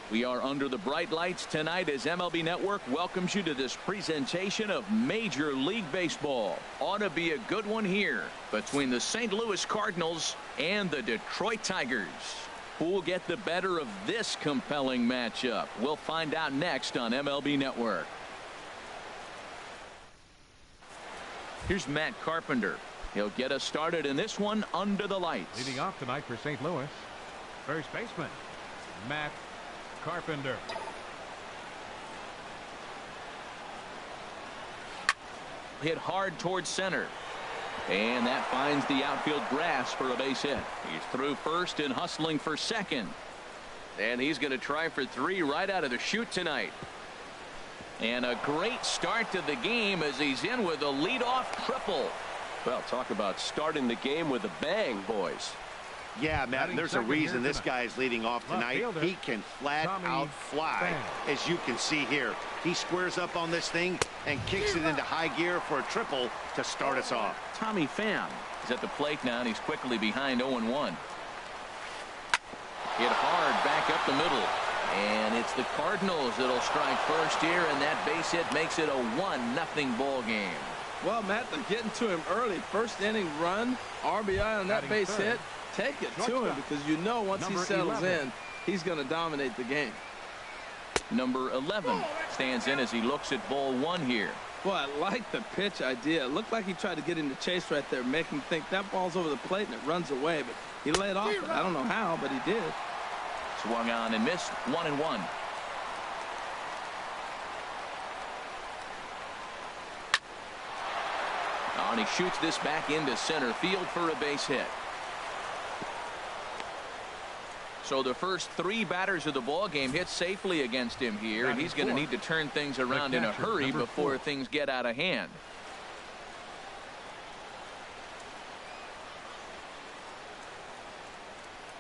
We are under the bright lights tonight as MLB Network welcomes you to this presentation of Major League Baseball. Ought to be a good one here between the St. Louis Cardinals and the Detroit Tigers. Who will get the better of this compelling matchup? We'll find out next on MLB Network. Here's Matt Carpenter. He'll get us started in this one under the lights. Leading off tonight for St. Louis, first baseman, Matt Carpenter. Hit hard towards center. And that finds the outfield grass for a base hit. He's through first and hustling for second. And he's going to try for 3 right out of the chute tonight. And a great start to the game as he's in with a leadoff triple. Well, talk about starting the game with a bang, boys. Yeah, Matt, there's a reason this guy is leading off tonight. He can flat out fly, as you can see here. He squares up on this thing and kicks it into high gear for a triple to start us off. Tommy Pham is at the plate now, and he's quickly behind 0-1. Hit hard back up the middle. And it's the Cardinals that'll strike first here, and that base hit makes it a 1-0 ball game. Well, Matt, they're getting to him early. First inning run, RBI on that base hit. Take it to him because you know once he settles in, he's going to dominate the game. Number 11 stands in as he looks at ball 1 here. Boy, I like the pitch idea. It looked like he tried to get him to chase right there, make him think that ball's over the plate and it runs away. But he laid off it. I don't know how, but he did. Swung on and missed. 1-1. And he shoots this back into center field for a base hit. So the first 3 batters of the ball game hit safely against him here, and he's going to need to turn things around in a hurry before things get out of hand.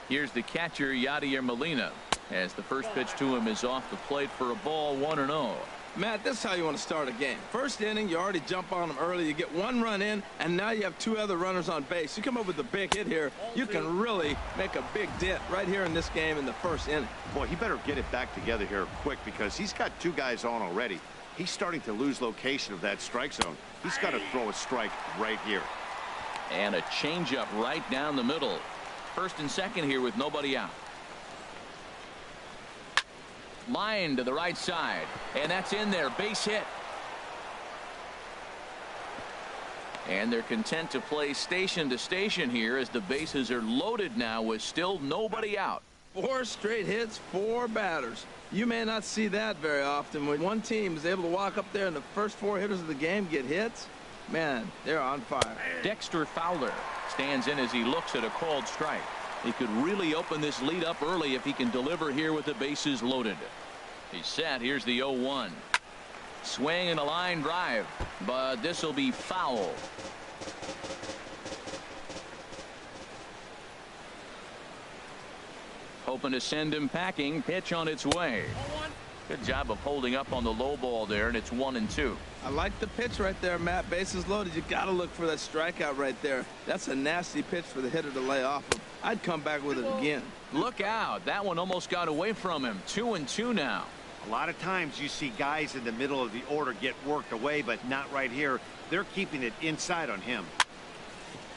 Here's the catcher, Yadier Molina, as the first pitch to him is off the plate for a ball, 1-0. Matt, this is how you want to start a game. First inning, you already jump on them early. You get 1 run in, and now you have 2 other runners on base. You come up with a big hit here, you can really make a big dent right here in this game in the first inning. Boy, he better get it back together here quick because he's got 2 guys on already. He's starting to lose location of that strike zone. He's got to throw a strike right here. And a changeup right down the middle. First and second here with nobody out. Line to the right side, and that's in there. Base hit. And they're content to play station to station here as the bases are loaded now with still nobody out. 4 straight hits, 4 batters. You may not see that very often. When one team is able to walk up there and the first 4 hitters of the game get hits, man, they're on fire. Dexter Fowler stands in as he looks at a called strike. He could really open this lead up early if he can deliver here with the bases loaded. He's set. Here's the 0-1. Swing and a line drive, but this will be foul. Hoping to send him packing. Pitch on its way. Good job of holding up on the low ball there, and it's 1-2. I like the pitch right there, Matt. Bases loaded. You got to look for that strikeout right there. That's a nasty pitch for the hitter to lay off of. I'd come back with it again. Look out. That one almost got away from him. 2-2 now. A lot of times you see guys in the middle of the order get worked away, but not right here. They're keeping it inside on him.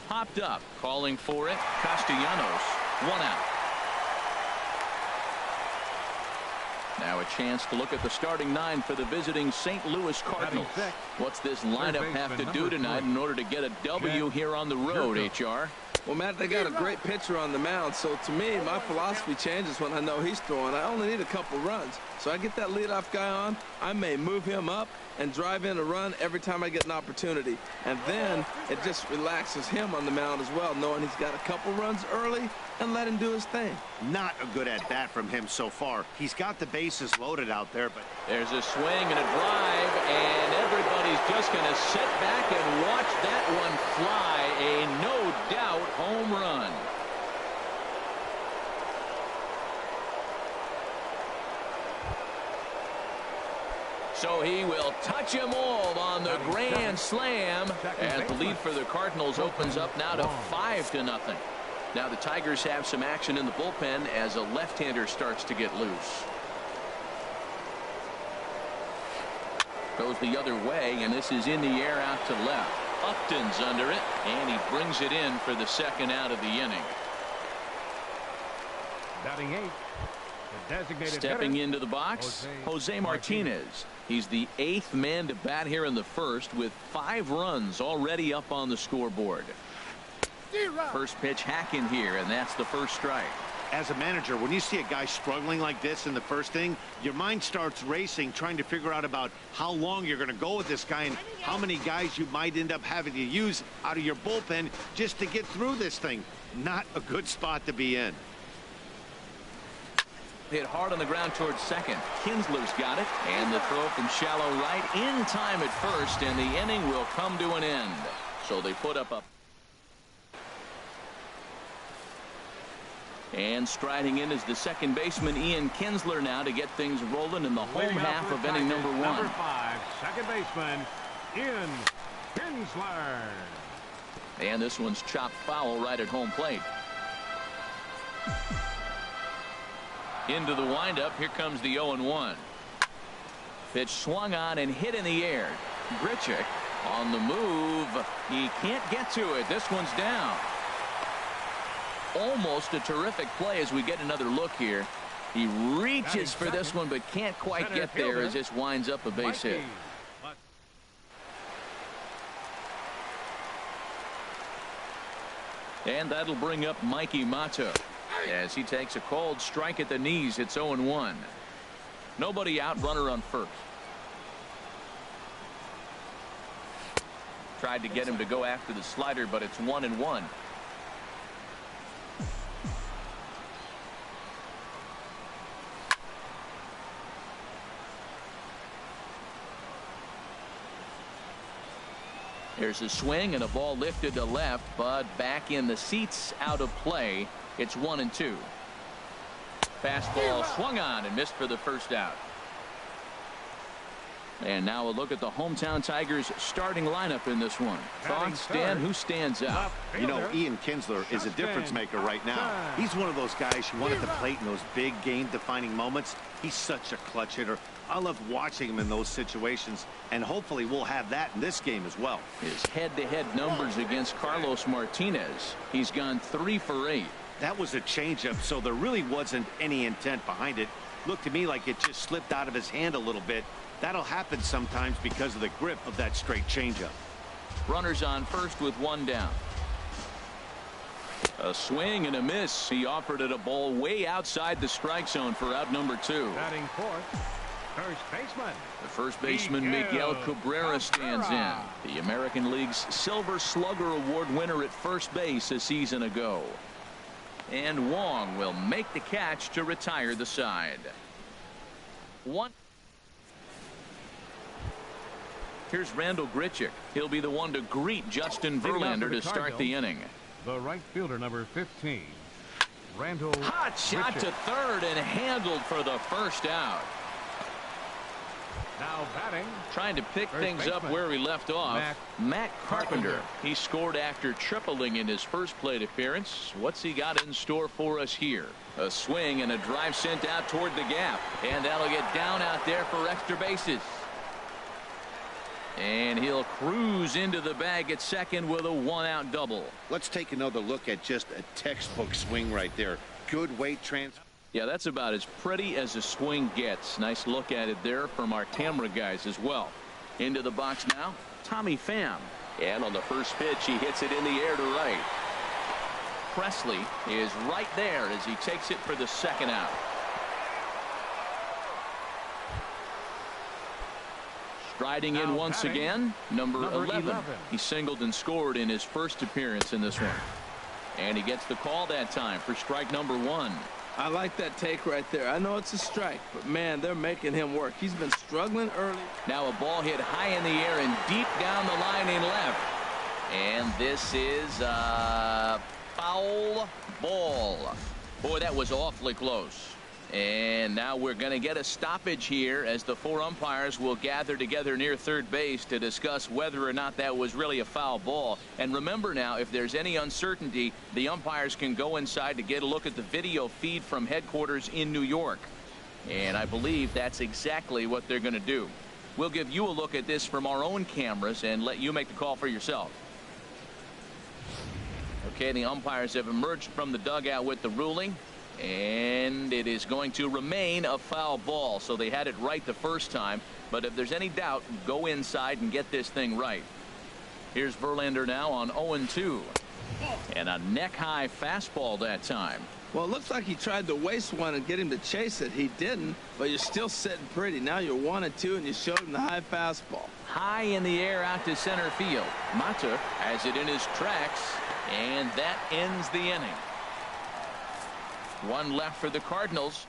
Popped up. Calling for it. Castellanos. 1 out. Now a chance to look at the starting 9 for the visiting St. Louis Cardinals. What's this lineup have to do tonight in order to get a W here on the road, HR? Well, Matt, they got a great pitcher on the mound, so to me, my philosophy changes when I know he's throwing. I only need a couple runs. So I get that leadoff guy on, I may move him up and drive in a run every time I get an opportunity. And then it just relaxes him on the mound as well, knowing he's got a couple runs early and let him do his thing. Not a good at bat from him so far. He's got the bases loaded out there, but there's a swing and a drive, and everybody's just going to sit back and watch that one fly. A no-doubt home run. So he will touch them all on the grand slam as the lead for the Cardinals opens up now to 5-0. Now the Tigers have some action in the bullpen as a left-hander starts to get loose. Goes the other way, and this is in the air out to left. Upton's under it, and he brings it in for the second out of the inning. Batting 8. The designated Stepping hitter, into the box, Jose Martinez. He's the 8th man to bat here in the first with 5 runs already up on the scoreboard. First pitch hacking here, and that's the first strike. As a manager, when you see a guy struggling like this in the first inning, your mind starts racing, trying to figure out about how long you're going to go with this guy and how many guys you might end up having to use out of your bullpen just to get through this thing. Not a good spot to be in. Hit hard on the ground towards second. Kinsler's got it, and the throw from shallow right in time at first, and the inning will come to an end. So they put up a... And striding in is the second baseman, Ian Kinsler, now to get things rolling in the home half of inning number 1. Number 5, second baseman, Ian Kinsler. And this one's chopped foul right at home plate. Into the windup. Here comes the 0-1. Pitch swung on and hit in the air. Grichuk on the move. He can't get to it. This one's down. Almost a terrific play as we get another look here. He reaches for this one but can't quite get there as this winds up a base hit. And that'll bring up Mikey Mato as he takes a cold strike at the knees. It's 0-1. Nobody out, runner on first. Tried to get him to go after the slider, but it's 1-1. There's a swing and a ball lifted to left, but back in the seats, out of play. It's 1-2. Fastball swung on and missed for the first out. And now a look at the hometown Tigers starting lineup in this one. Thoughts, Dan? Who stands out? You know, Ian Kinsler is a difference maker right now. He's one of those guys who won at the plate in those big game-defining moments. He's such a clutch hitter. I love watching him in those situations, and hopefully we'll have that in this game as well. His head-to-head numbers against Carlos Martinez. He's gone 3 for 8. That was a changeup, so there really wasn't any intent behind it. Looked to me like it just slipped out of his hand a little bit. That'll happen sometimes because of the grip of that straight changeup. Runners on first with 1 down. A swing and a miss. He offered it a ball way outside the strike zone for out number 2. Batting fourth, first baseman. The first baseman, Miguel Cabrera, stands in. The American League's Silver Slugger Award winner at first base a season ago. And Wong will make the catch to retire the side. 1. Here's Randall Grichuk. He'll be the one to greet Justin Verlander to start the inning. The right fielder, number 15, Randall. Hot shot Grichuk. to third and handled for the first out. Now batting. Trying to pick things up where we left off. Matt Carpenter. He scored after tripling in his first plate appearance. What's he got in store for us here? A swing and a drive sent out toward the gap. And that'll get down out there for extra bases. And he'll cruise into the bag at second with a 1-out double. Let's take another look at just a textbook swing right there. Good weight transfer. Yeah, that's about as pretty as a swing gets. Nice look at it there from our camera guys as well. Into the box now, Tommy Pham. And on the first pitch, he hits it in the air to right. Presley is right there as he takes it for the second out. Striding in once again, number 11. He singled and scored in his first appearance in this one. And he gets the call that time for strike number 1. I like that take right there. I know it's a strike, but man, they're making him work. He's been struggling early. Now a ball hit high in the air and deep down the line in left. And this is a foul ball. Boy, that was awfully close. And now we're going to get a stoppage here as the 4 umpires will gather together near third base to discuss whether or not that was really a foul ball. And remember now, if there's any uncertainty, the umpires can go inside to get a look at the video feed from headquarters in New York. And I believe that's exactly what they're going to do. We'll give you a look at this from our own cameras and let you make the call for yourself. Okay, the umpires have emerged from the dugout with the ruling, and it is going to remain a foul ball. So they had it right the first time, but if there's any doubt, go inside and get this thing right. Here's Verlander now on 0-2, and a neck-high fastball that time. Well, it looks like he tried to waste one and get him to chase it. He didn't, but you're still sitting pretty. Now you're 1-2, and you showed him the high fastball. High in the air out to center field. Mata has it in his tracks, and that ends the inning. One left for the Cardinals.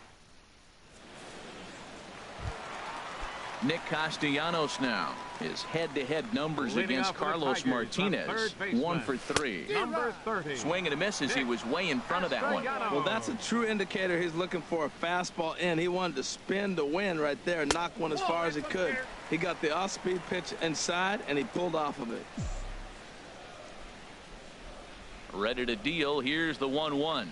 Nick Castellanos now. His head-to-head numbers against Carlos Martinez. 1 for 3. Number 30. Swing and a miss as he was way in front of that one. Well, that's a true indicator he's looking for a fastball in. He wanted to spin to win right there and knock one as far as he could. He got the off-speed pitch inside, and he pulled off of it. Ready to deal. Here's the 1-1.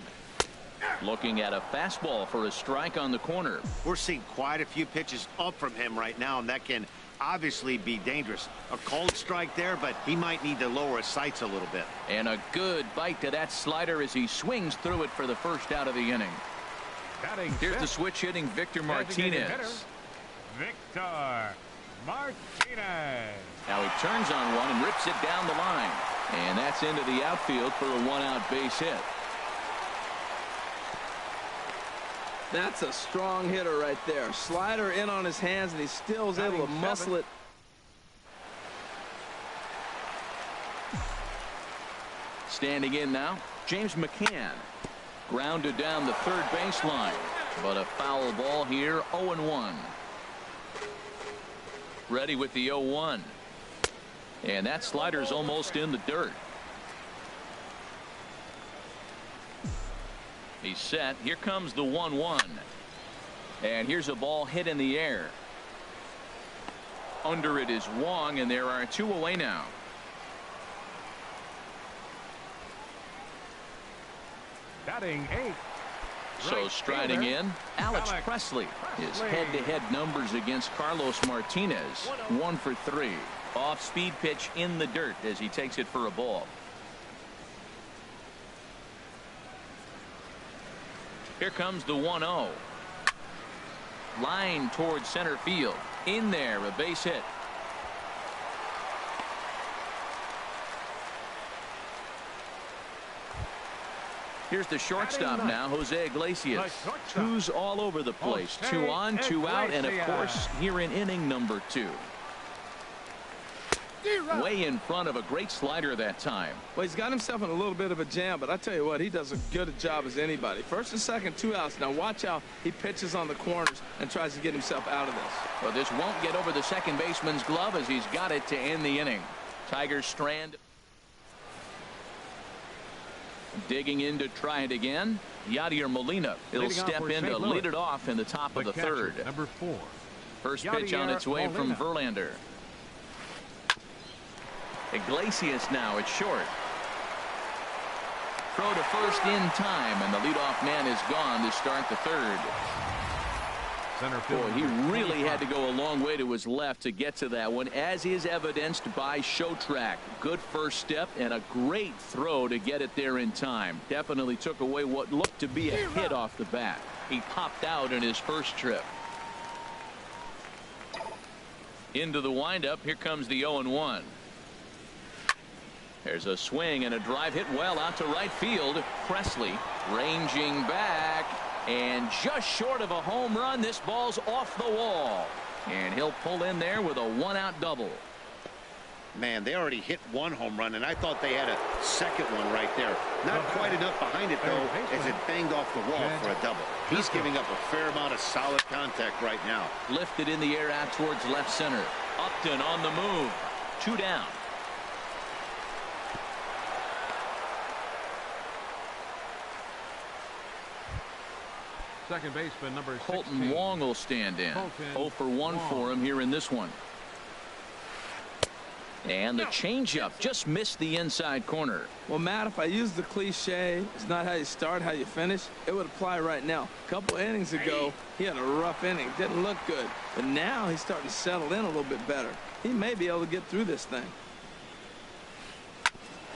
Looking at a fastball for a strike on the corner. We're seeing quite a few pitches up from him right now, and that can obviously be dangerous. A cold strike there, but he might need to lower his sights a little bit. And a good bite to that slider as he swings through it for the first out of the inning. Here's the switch hitting Victor Martinez. Victor Martinez. Now he turns on one and rips it down the line. And that's into the outfield for a one-out base hit. That's a strong hitter right there. Slider in on his hands, and he still is able to muscle it. Standing in now, James McCann. Grounded down the third baseline, but a foul ball here. 0-1. Ready with the 0-1. And that slider's almost in the dirt. He's set. Here comes the 1-1. And here's a ball hit in the air. Under it is Wong, and there are 2 away now. Batting 8. So striding in, Alex Presley. His head-to-head numbers against Carlos Martinez. 1 for 3. Off-speed pitch in the dirt as he takes it for a ball. Here comes the 1-0. Line towards center field. In there, a base hit. Here's the shortstop now, Jose Iglesias. 2's all over the place. 2 on, 2 out, and of course, here in inning number 2. Way in front of a great slider that time. Well, he's got himself in a little bit of a jam, but I tell you what, he does as good a job as anybody. First and second, 2 outs. Now watch how he pitches on the corners and tries to get himself out of this. Well, this won't get over the second baseman's glove as he's got it to end the inning. Tigers strand. Digging in to try it again. Yadier Molina. He'll step in to lead it off in the top of the third. Number 4. First pitch on its way from Verlander. Iglesias now at short. Throw to first in time, and the leadoff man is gone to start the third. Boy, he really had to go a long way to his left to get to that one, as is evidenced by Show Track. Good first step and a great throw to get it there in time. Definitely took away what looked to be a hit off the bat. He popped out in his first trip. Into the windup. Here comes the 0-1. There's a swing and a drive hit well out to right field. Presley ranging back, and just short of a home run. This ball's off the wall, and he'll pull in there with a 1-out double. Man, they already hit 1 home run, and I thought they had a second one right there. Not quite enough behind it, though, as it banged off the wall for a double. He's giving up a fair amount of solid contact right now. Lifted in the air out towards left center. Upton on the move. 2 down. Second baseman number 16. Colton Wong will stand in. 0 for 1 for him here in this one. And the changeup just missed the inside corner. Well, Matt, if I use the cliche, it's not how you start, how you finish, it would apply right now. A couple innings ago, he had a rough inning. Didn't look good. But now he's starting to settle in a little bit better. He may be able to get through this thing.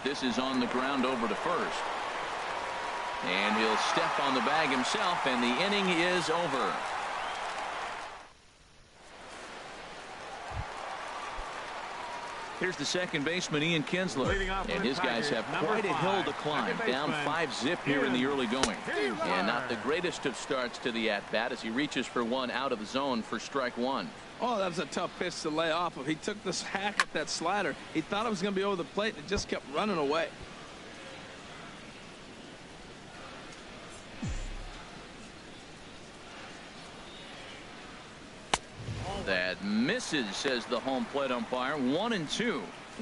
This is on the ground over to first. And he'll step on the bag himself, and the inning is over. Here's the second baseman, Ian Kinsler, and his guys have quite a hill to climb, down 5-zip here in the early going. And not the greatest of starts to the at-bat as he reaches for one out of the zone for strike one. Oh, that was a tough pitch to lay off of. He took this hack at that slider. He thought it was going to be over the plate, and it just kept running away. That misses, says the home plate umpire. 1-2.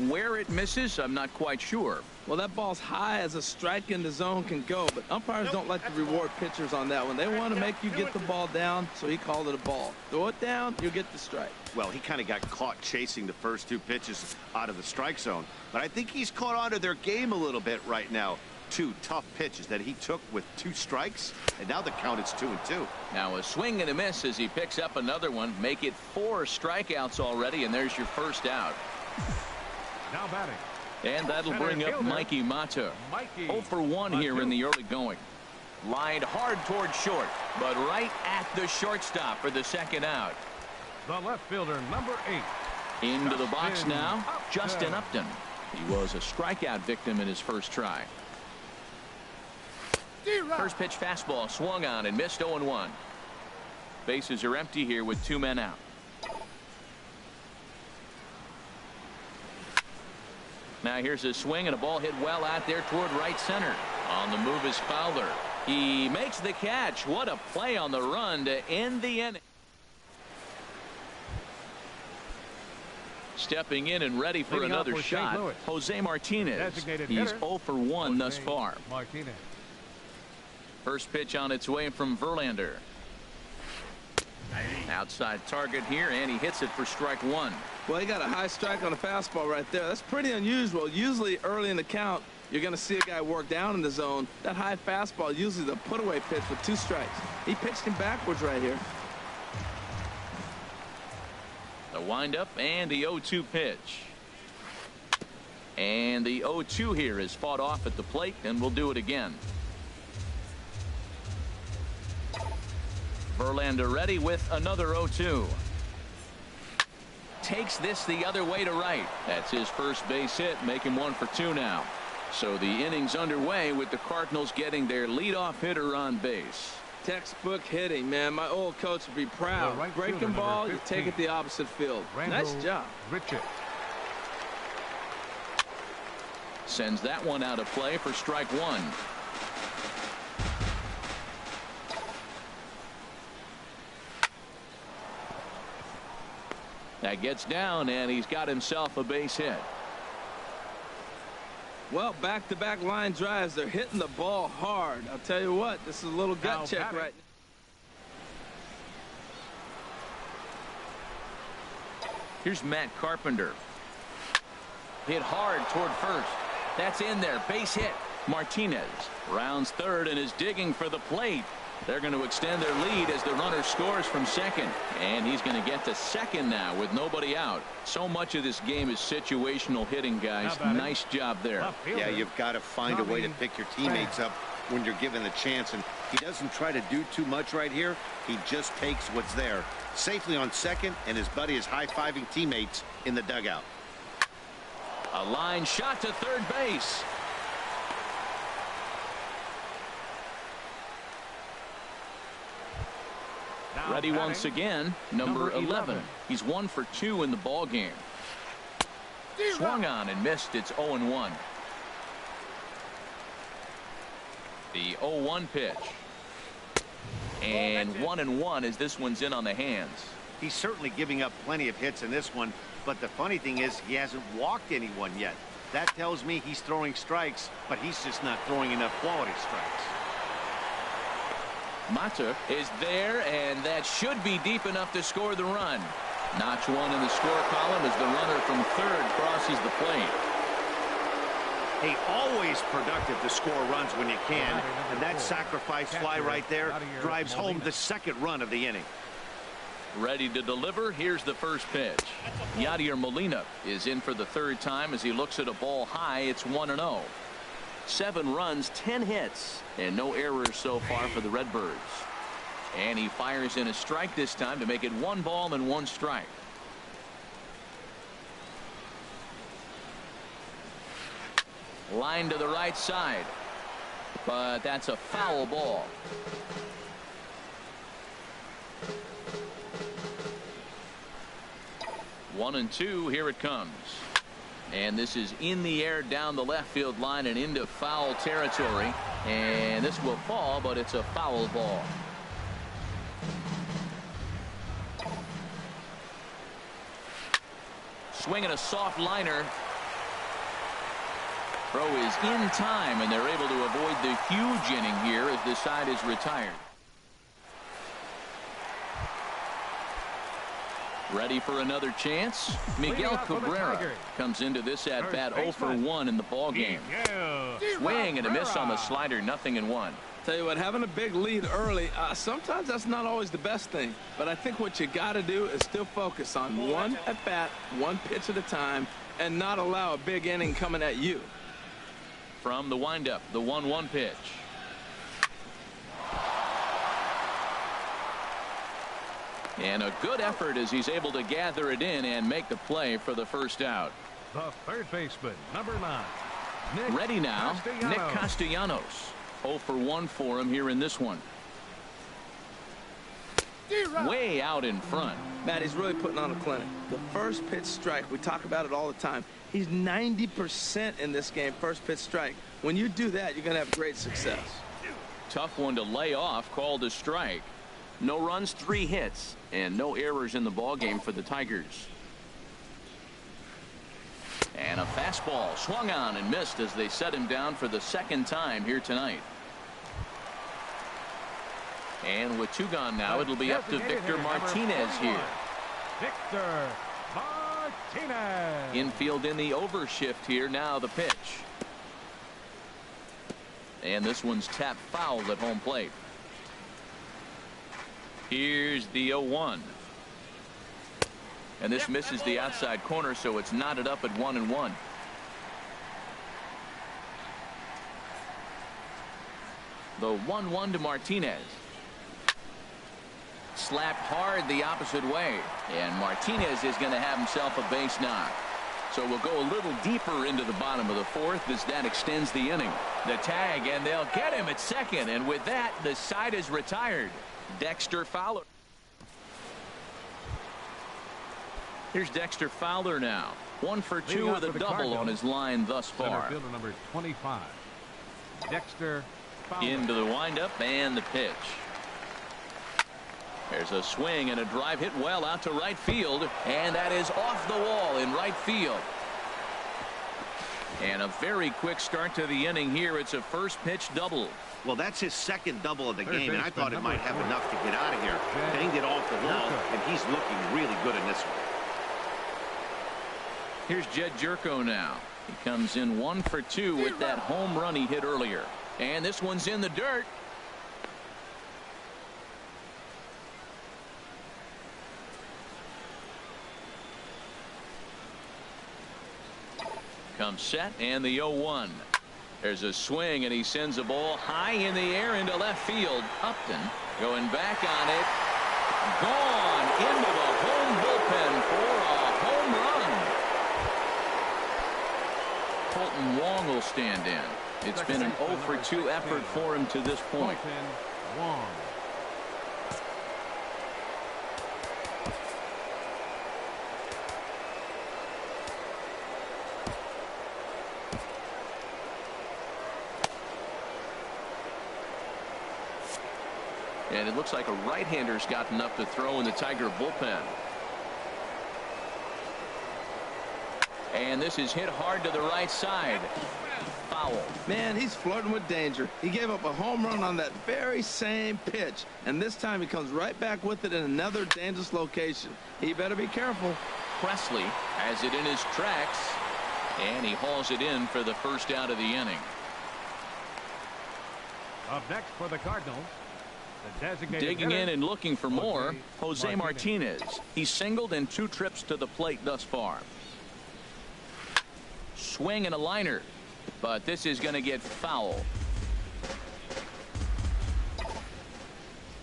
Where it misses, I'm not quite sure. Well, that ball's high as a strike in the zone can go, but umpires don't like to reward pitchers on that one. They want to make you get the ball down, so he called it a ball. Throw it down, you'll get the strike. Well, he kind of got caught chasing the first two pitches out of the strike zone, but I think he's caught on to their game a little bit right now. Two tough pitches that he took with 2 strikes, and now the count is 2-2. Now a swing and a miss as he picks up another one. Make it 4 strikeouts already, and there's your first out. Now batting. And that'll bring up Mikey Mata. 0 for 1 here in the early going. Lined hard toward short, but right at the shortstop for the second out. The left fielder, number 8. Into the box now, Justin Upton. He was a strikeout victim in his first try. First pitch fastball swung on and missed. 0-1. Bases are empty here with 2 men out. Now here's a swing and a ball hit well out there toward right center. On the move is Fowler. He makes the catch. What a play on the run to end the inning. Stepping in and ready for another shot, Jose Martinez. He's 0 for 1 thus far. First pitch on its way from Verlander. Outside target here, and he hits it for strike one. Well, he got a high strike on a fastball right there. That's pretty unusual. Usually early in the count, you're going to see a guy work down in the zone. That high fastball, usually the put-away pitch with 2 strikes. He pitched him backwards right here. The windup and the 0-2 pitch. And the 0-2 here is fought off at the plate, and we'll do it again. Verlander ready with another 0-2. Takes this the other way to right. That's his first base hit, making 1 for 2 now. So the inning's underway with the Cardinals getting their leadoff hitter on base. Textbook hitting, man. My old coach would be proud. Right breaking ball, you take it the opposite field. Nice job. Richard. Sends that one out of play for strike one. That gets down, and he's got himself a base hit. Well, back-to-back line drives. They're hitting the ball hard. I'll tell you what, this is a little gut check right now. Here's Matt Carpenter. Hit hard toward first. That's in there. Base hit. Martinez rounds third and is digging for the plate. They're going to extend their lead as the runner scores from second. And he's going to get to second now with nobody out. So much of this game is situational hitting, guys. Nice job there. Yeah, you've got to find a way to pick your teammates up when you're given the chance. And he doesn't try to do too much right here. He just takes what's there. Safely on second, and his buddy is high-fiving teammates in the dugout. A line shot to third base. Ready once again, number 11. He's 1 for 2 in the ball game. Swung on and missed. It's 0-1. The 0-1 pitch. And 1-1 as this one's in on the hands. He's certainly giving up plenty of hits in this one, but the funny thing is he hasn't walked anyone yet. That tells me he's throwing strikes, but he's just not throwing enough quality strikes. Mata is there, and that should be deep enough to score the run. Notch one in the score column as the runner from third crosses the plate. Hey, always productive to score runs when you can, and that sacrifice fly right there drives home the second run of the inning. Ready to deliver. Here's the first pitch. Yadier Molina is in for the third time as he looks at a ball high. It's 1-0. 7 runs, 10 hits, and no errors so far for the Redbirds. And he fires in a strike this time to make it 1 ball and 1 strike. Line to the right side, but that's a foul ball. One and two, here it comes. And this is in the air down the left field line and into foul territory. And this will fall, but it's a foul ball. Swinging a soft liner. Throw is in time, and they're able to avoid the huge inning here as this side is retired. Ready for another chance. Miguel Cabrera comes into this at bat 0 for 1 in the ball game. Swing and a miss on the slider, 0-1. Tell you what, having a big lead early, sometimes that's not always the best thing. But I think what you got to do is still focus on one at bat, one pitch at a time, and not allow a big inning coming at you. From the windup, the 1-1 pitch. And a good effort as he's able to gather it in and make the play for the first out. The third baseman, number 9. Ready now, Nick Castellanos. 0 for 1 for him here in this one. Way out in front. Matt, he's really putting on a clinic. The first pitch strike, we talk about it all the time. He's 90% in this game, first pitch strike. When you do that, you're going to have great success. Tough one to lay off, called a strike. No runs, 3 hits, and no errors in the ball game for the Tigers. And a fastball swung on and missed as they set him down for the second time here tonight. And with 2 gone now, it'll be up to Victor Martinez here. Victor Martinez. Infield in the overshift here. Now the pitch. And this one's tapped foul at home plate. Here's the 0-1. And this misses the outside corner, so it's knotted up at 1-1. The 1-1 to Martinez. Slapped hard the opposite way, and Martinez is going to have himself a base knock. So we'll go a little deeper into the bottom of the 4th as that extends the inning. The tag, and they'll get him at second, and with that, the side is retired. Dexter Fowler. Here's Dexter Fowler now. 1 for 2 with a double on his line thus far. Center fielder number 25. Dexter Fowler. Into the windup and the pitch. There's a swing and a drive hit well out to right field, and that is off the wall in right field. And a very quick start to the inning here. It's a first pitch double. Well, that's his second double of the game, and I thought it might have enough to get out of here. Banged it off the wall, and he's looking really good in this one. Here's Jed Jerko now. He comes in 1 for 2 with that home run he hit earlier. And this one's in the dirt. Comes set, and the 0-1. There's a swing, and he sends a ball high in the air into left field. Upton going back on it. Gone into the home bullpen for a home run. Colton Wong will stand in. It's been an 0 for 2 effort for him to this point. Wong. And it looks like a right-hander's gotten up to throw in the Tiger bullpen. And this is hit hard to the right side. foul. Man, he's flirting with danger. He gave up a home run on that very same pitch, and this time he comes right back with it in another dangerous location. He better be careful. Presley has it in his tracks, and he hauls it in for the first out of the inning. Up next for the Cardinals, the designated Digging in hitter, and looking for more, Jose Martinez. He's singled in 2 trips to the plate thus far. Swing and a liner, but this is going to get foul.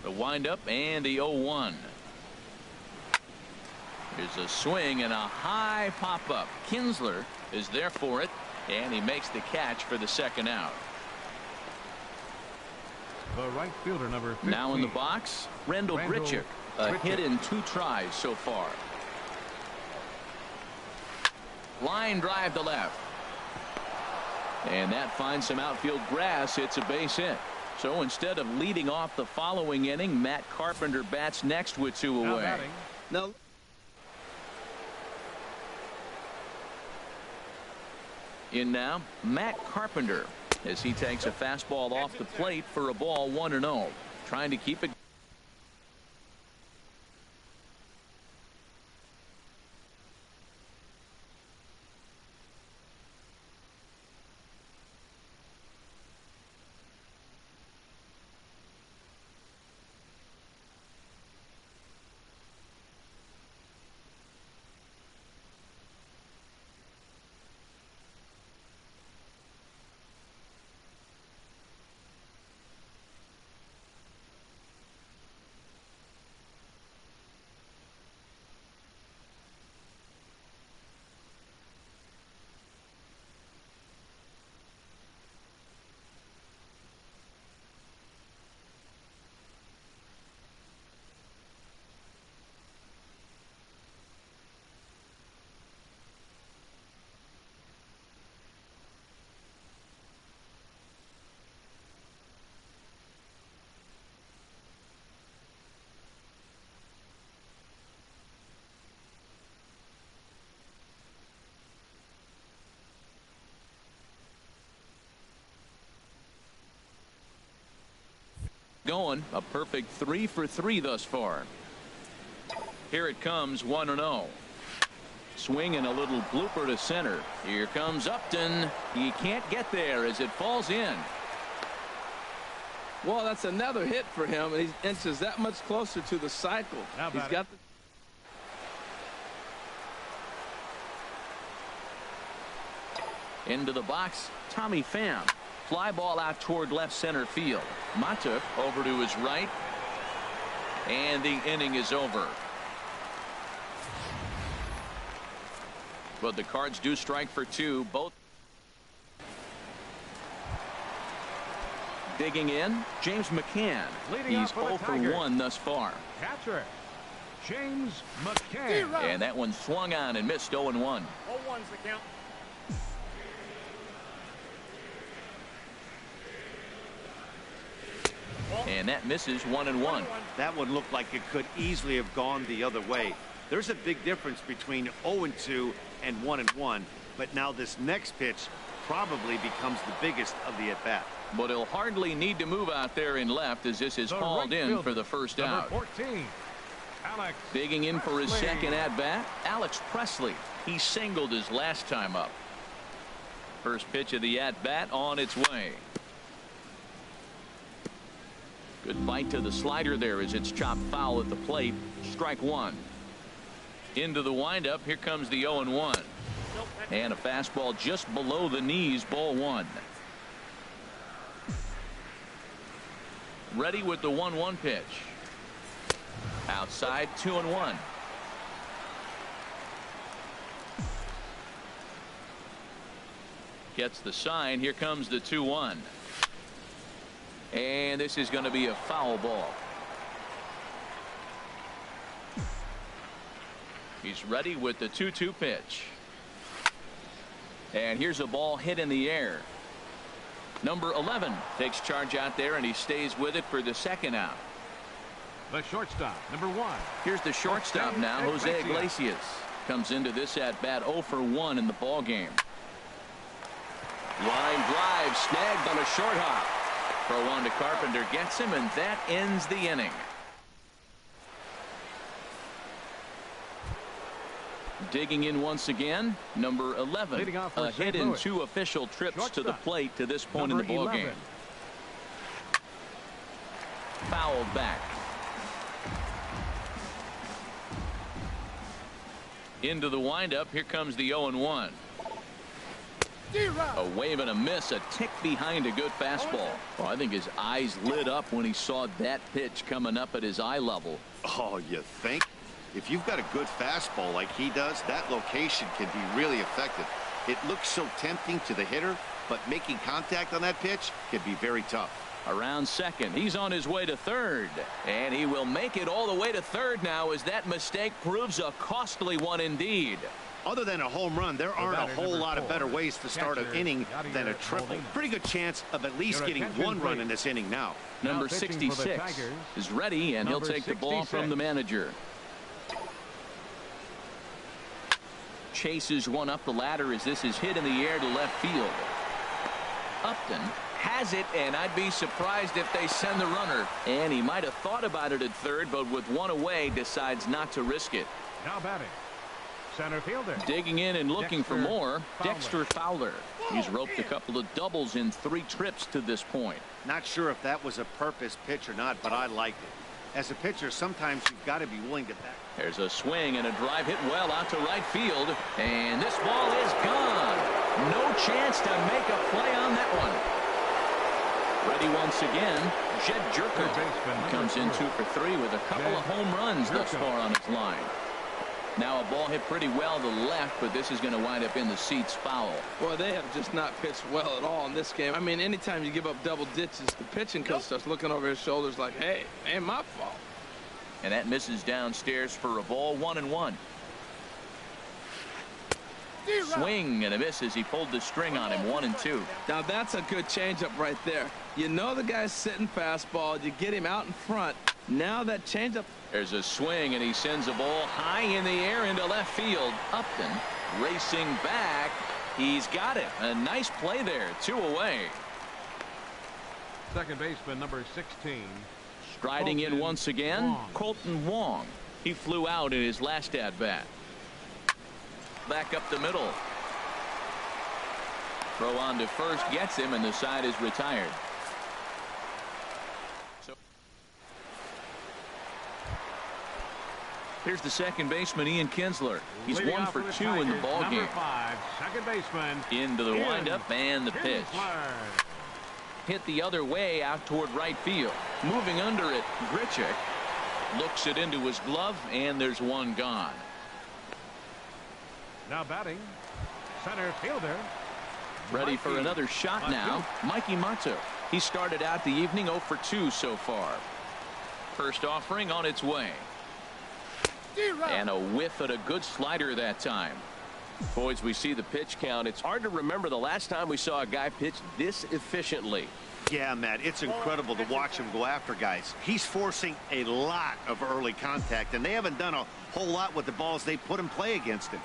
The windup and the 0-1. There's a swing and a high pop-up. Kinsler is there for it, and he makes the catch for the second out. the right fielder, number 15. Now in the box, Randall Grichuk. A hit in 2 tries so far. Line drive to left. And that finds some outfield grass. It's a base hit. So instead of leading off the following inning, Matt Carpenter bats next with 2 away. Now, In now, Matt Carpenter, as he takes a fastball off the plate for a ball 1-0. Trying to keep it. Going a perfect 3 for 3 thus far. Here it comes, 1-0. Swing and a little blooper to center. Here comes Upton. He can't get there as it falls in. well, that's another hit for him, and he inches that much closer to the cycle. He's got the Into the box, Tommy Pham. Fly ball out toward left center field. Mata over to his right. And the inning is over. But the Cards do strike for 2. Both. Digging in, James McCann. He's 0 for 1 thus far. Catcher, James McCann. And that one swung on and missed 0-1. 0-1's the count. And that misses 1-1. That one looked like it could easily have gone the other way. There's a big difference between 0-2 and 1-1. But now this next pitch probably becomes the biggest of the at-bat. But he'll hardly need to move out there in left as this is hauled in for the first out. 14, Alex Digging in for his second at-bat, Alex Presley. He singled his last time up. First pitch of the at-bat on its way. Good bite to the slider there as it's chopped foul at the plate. Strike 1. Into the windup. Here comes the 0-1. And a fastball just below the knees. Ball 1. Ready with the 1-1 pitch. Outside, 2-1. Gets the sign. Here comes the 2-1. And this is going to be a foul ball. He's ready with the 2-2 pitch. And here's a ball hit in the air. Number 11 takes charge out there, and he stays with it for the second out. The shortstop, number 1. Here's the shortstop now, Jose Iglesias. Comes into this at bat 0 for 1 in the ball game. Line drive snagged on a short hop. Throw on to Carpenter gets him, and that ends the inning. Digging in once again, number 11. A hit in 2 official trips to the plate to this point in the ballgame. Fouled back. Into the windup. Here comes the 0-1. A wave and a miss, a tick behind a good fastball. Well, I think his eyes lit up when he saw that pitch coming up at his eye level. Oh, you think? If you've got a good fastball like he does, that location can be really effective. It looks so tempting to the hitter, but making contact on that pitch can be very tough. Around second, he's on his way to third, and he will make it all the way to third now as that mistake proves a costly one indeed. Other than a home run, there aren't a whole lot of better ways to start an inning than a triple. Pretty good chance of at least getting 1 run in this inning now. Number 66 is ready, and he'll take the ball from the manager. Chases one up the ladder as this is hit in the air to left field. Upton has it, and I'd be surprised if they send the runner. And he might have thought about it at third, but with 1 away, decides not to risk it. Now batting, center fielder. Digging in and looking for more, Dexter Fowler. He's roped a couple of doubles in 3 trips to this point. Not sure if that was a purpose pitch or not, but I liked it. As a pitcher, sometimes you've got to be willing to back. There's a swing and a drive hit well out to right field, and this ball is gone. No chance to make a play on that one. Ready once again, Jed Jerko comes in 2 for 3 with a couple of home runs thus far on his line. Now a ball hit pretty well to the left, but this is going to wind up in the seats foul. Well, they have just not pitched well at all in this game. I mean, anytime you give up double ditches, the pitching coach starts looking over his shoulders like, hey, ain't my fault. And that misses downstairs for a ball, 1-1. Swing and a miss as he pulled the string on him, 1-2. Now that's a good changeup right there. You know the guy's sitting fastball. You get him out in front. Now that changeup. There's a swing, and he sends a ball high in the air into left field. Upton racing back. He's got it. A nice play there. 2 away. Second baseman, number 16. Striding in once again, Colton Wong. He flew out in his last at-bat. Back up the middle. Throw on to first gets him, and the side is retired. So here's the second baseman, Ian Kinsler. He's 1 for 2 in the ball game. Second baseman into the windup and the pitch. Hit the other way out toward right field. Moving under it, Grichuk looks it into his glove, and there's 1 gone. Now batting, center fielder. Ready for another shot now, Mikey Mato. He started out the evening 0 for 2 so far. First offering on its way. And a whiff at a good slider that time. Boys, we see the pitch count. It's hard to remember the last time we saw a guy pitch this efficiently. Yeah, Matt, it's incredible to watch him go after guys. He's forcing a lot of early contact, and they haven't done a whole lot with the balls they put in play against him.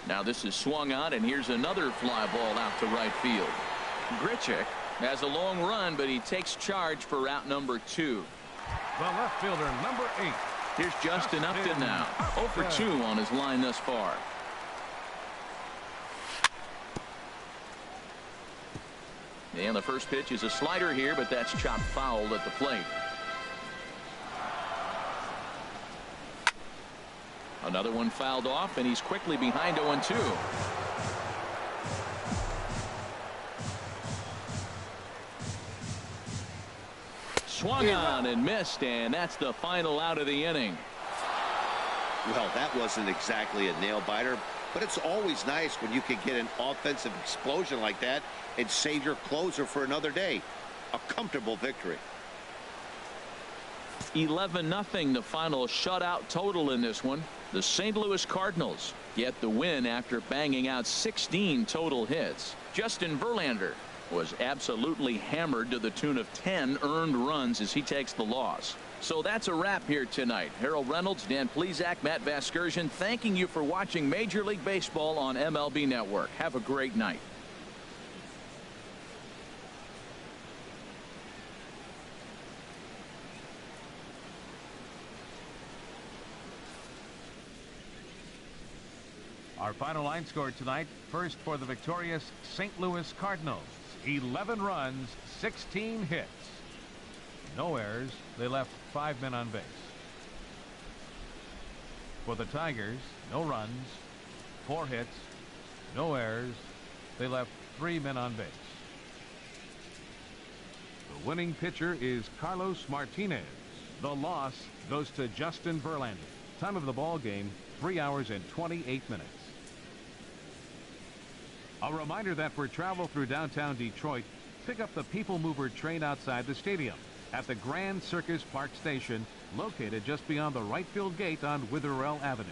Now this is swung on, and here's another fly ball out to right field. Grichuk has a long run, but he takes charge for route number 2. The left fielder, number 8. Here's Justin Upton now. 0 for 2 on his line thus far. And the first pitch is a slider here, but that's chopped foul at the plate. Another one fouled off, and he's quickly behind 0-2. Swung on and missed, and that's the final out of the inning. Well, that wasn't exactly a nail-biter, but it's always nice when you can get an offensive explosion like that and save your closer for another day. A comfortable victory. 11-0, the final shutout total in this one. The St. Louis Cardinals get the win after banging out 16 total hits. Justin Verlander was absolutely hammered to the tune of 10 earned runs as he takes the loss. So that's a wrap here tonight. Harold Reynolds, Dan Plesac, Matt Vasgersian, thanking you for watching Major League Baseball on MLB Network. Have a great night. Our final line score tonight, first for the victorious St. Louis Cardinals. 11 runs, 16 hits. No errors. They left 5 men on base. For the Tigers, no runs, 4 hits, no errors. They left 3 men on base. The winning pitcher is Carlos Martinez. The loss goes to Justin Verlander. Time of the ball game, 3 hours and 28 minutes. A reminder that for travel through downtown Detroit, pick up the People Mover train outside the stadium at the Grand Circus Park Station, located just beyond the right field gate on Witherell Avenue.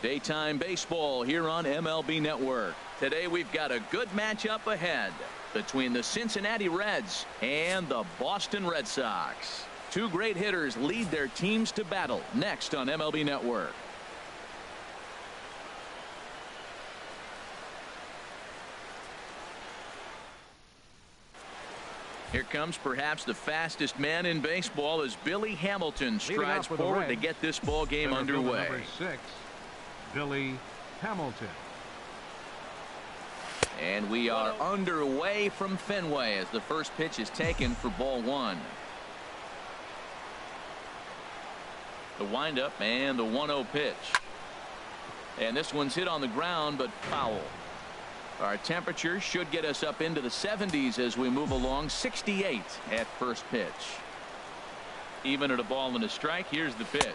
Daytime baseball here on MLB Network. Today we've got a good matchup ahead between the Cincinnati Reds and the Boston Red Sox. Two great hitters lead their teams to battle next on MLB Network. Here comes perhaps the fastest man in baseball as Billy Hamilton strides forward to get this ball game underway. Number 6, Billy Hamilton. And we are underway from Fenway as the first pitch is taken for ball 1. The windup and the 1-0 pitch. And this one's hit on the ground but foul. Our temperature should get us up into the 70s as we move along. 68 at first pitch. Even at a ball and a strike, here's the pitch.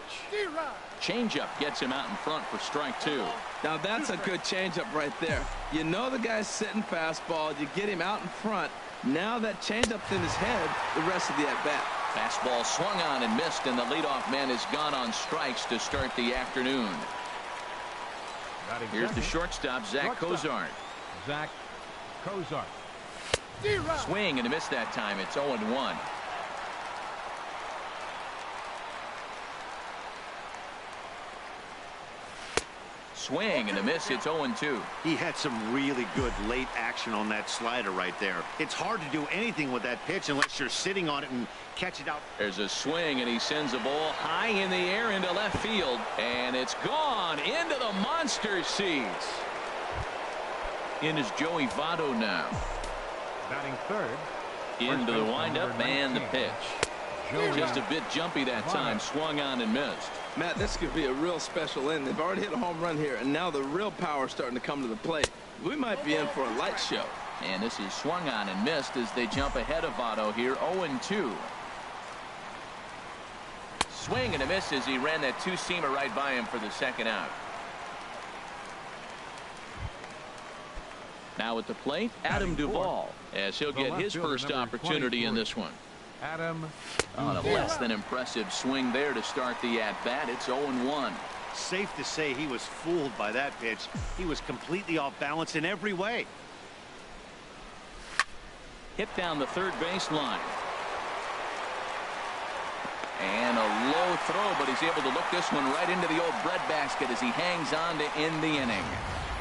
Changeup gets him out in front for strike 2. Now that's a good changeup right there. You know the guy's sitting fastball. You get him out in front. Now that changeup's in his head the rest of the at-bat. Fastball swung on and missed, and the leadoff man is gone on strikes to start the afternoon. Here's the shortstop, Zach Cozart. Zach Cozart. Swing and a miss that time. It's 0-1. Swing and a miss. It's 0-2. He had some really good late action on that slider right there. It's hard to do anything with that pitch unless you're sitting on it and catch it out. There's a swing, and he sends a ball high in the air into left field, and it's gone into the monster seats. In is Joey Votto now. Batting third. Into the windup and the pitch. Just a bit jumpy that time. Swung on and missed. Matt, this could be a real special inning. They've already hit a home run here, and now the real power is starting to come to the plate. We might be in for a light show. And this is swung on and missed as they jump ahead of Votto here. 0-2. Swing and a miss as he ran that two-seamer right by him for the second out. Now at the plate, Adam Duvall, as he'll get his first opportunity in this one. Adam on a less than impressive swing there to start the at-bat. It's 0-1. Safe to say he was fooled by that pitch. He was completely off balance in every way. Hit down the third base line. And a low throw, but he's able to look this one right into the old breadbasket as he hangs on to end the inning.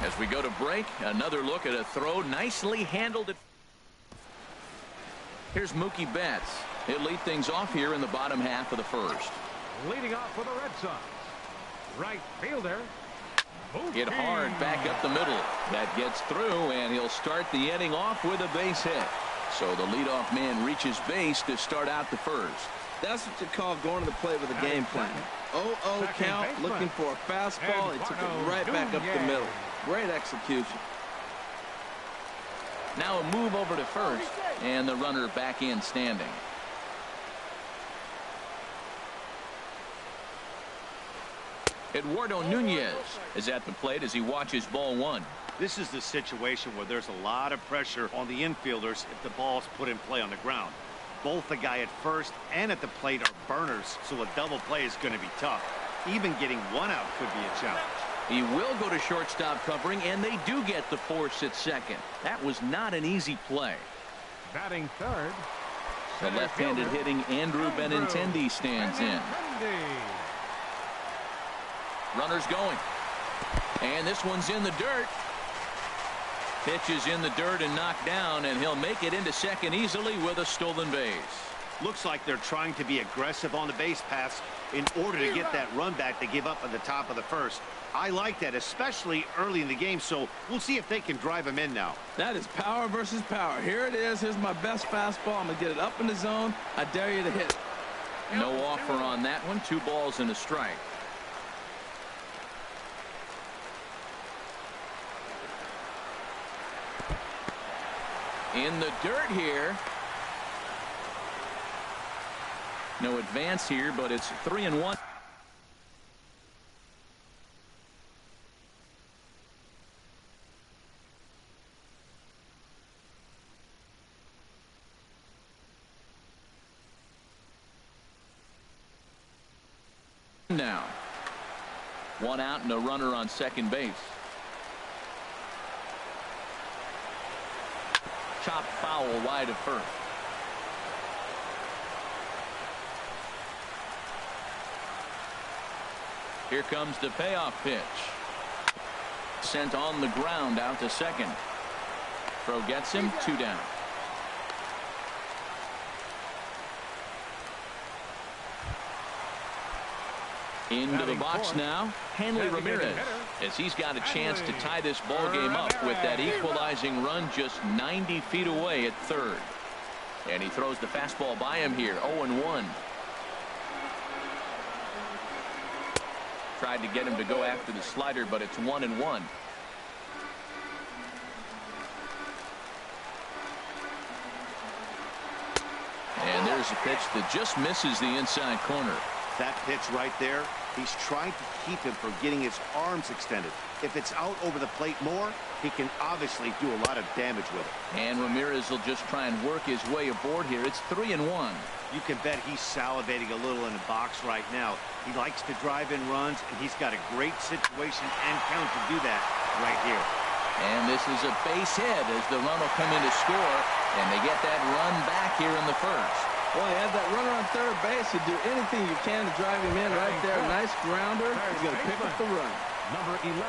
As we go to break, another look at a throw nicely handled. Here's Mookie Betts. He'll lead things off here in the bottom half of the first. Leading off for the Red Sox, right fielder. Hit hard back up the middle. That gets through, and he'll start the inning off with a base hit. So the leadoff man reaches base to start out the first. That's what you call going to the plate with a game plan. 0-0 count, looking for a fastball. He took it right back up the middle. Great execution. Now a move over to first, and the runner back in standing. Eduardo Nunez is at the plate as he watches ball 1. This is the situation where there's a lot of pressure on the infielders if the ball's put in play on the ground. Both the guy at first and at the plate are burners, so a double play is going to be tough. Even getting one out could be a challenge. He will go to shortstop covering, and they do get the force at second. That was not an easy play. Batting third. The left-handed hitting Andrew Benintendi stands in. Runners going. And this one's in the dirt. Pitch is in the dirt and knocked down, and he'll make it into second easily with a stolen base. Looks like they're trying to be aggressive on the base pass in order to get that run back they give up at the top of the first. I like that, especially early in the game, so we'll see if they can drive him in now. That is power versus power. Here it is. Here's my best fastball. I'm going to get it up in the zone. I dare you to hit it. No offer on that one. 2 balls and a strike. In the dirt here. No advance here, but it's 3-1. Now One out and a runner on second base. Chopped foul wide of first. Here comes the payoff pitch. Sent on the ground out to second. Throw gets him, 2 down. Into the box now, Hanley Ramirez, as he's got a chance to tie this ball game up with that equalizing run just 90 feet away at third. And he throws the fastball by him here, 0-1. Tried to get him to go after the slider, but it's 1-1. And there's a pitch that just misses the inside corner. That pitch right there, he's trying to keep him from getting his arms extended. If it's out over the plate more, he can obviously do a lot of damage with it. And Ramirez will just try and work his way aboard here. It's 3-1. You can bet he's salivating a little in the box right now. He likes to drive in runs, and he's got a great situation and count to do that right here. And this is a base hit as the run will come in to score, and they get that run back here in the first. Well, you have that runner on third base to do anything you can to drive him in right there. Nice grounder. He's going to pick up the run. Number 11.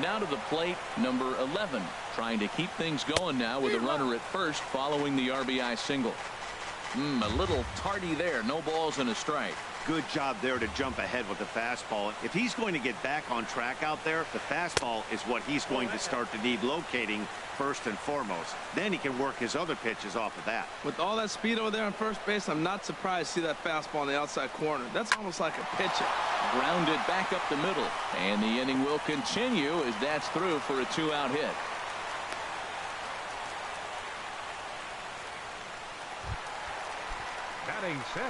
Now to the plate, number 11. Trying to keep things going now with a runner at first following the RBI single. A little tardy there. No balls and a strike. Good job there to jump ahead with the fastball. If he's going to get back on track out there, the fastball is what he's going to start to need locating first and foremost. Then he can work his other pitches off of that. With all that speed over there on first base, I'm not surprised to see that fastball on the outside corner. That's almost like a pitcher. Grounded back up the middle. And the inning will continue as that's through for a 2-out hit.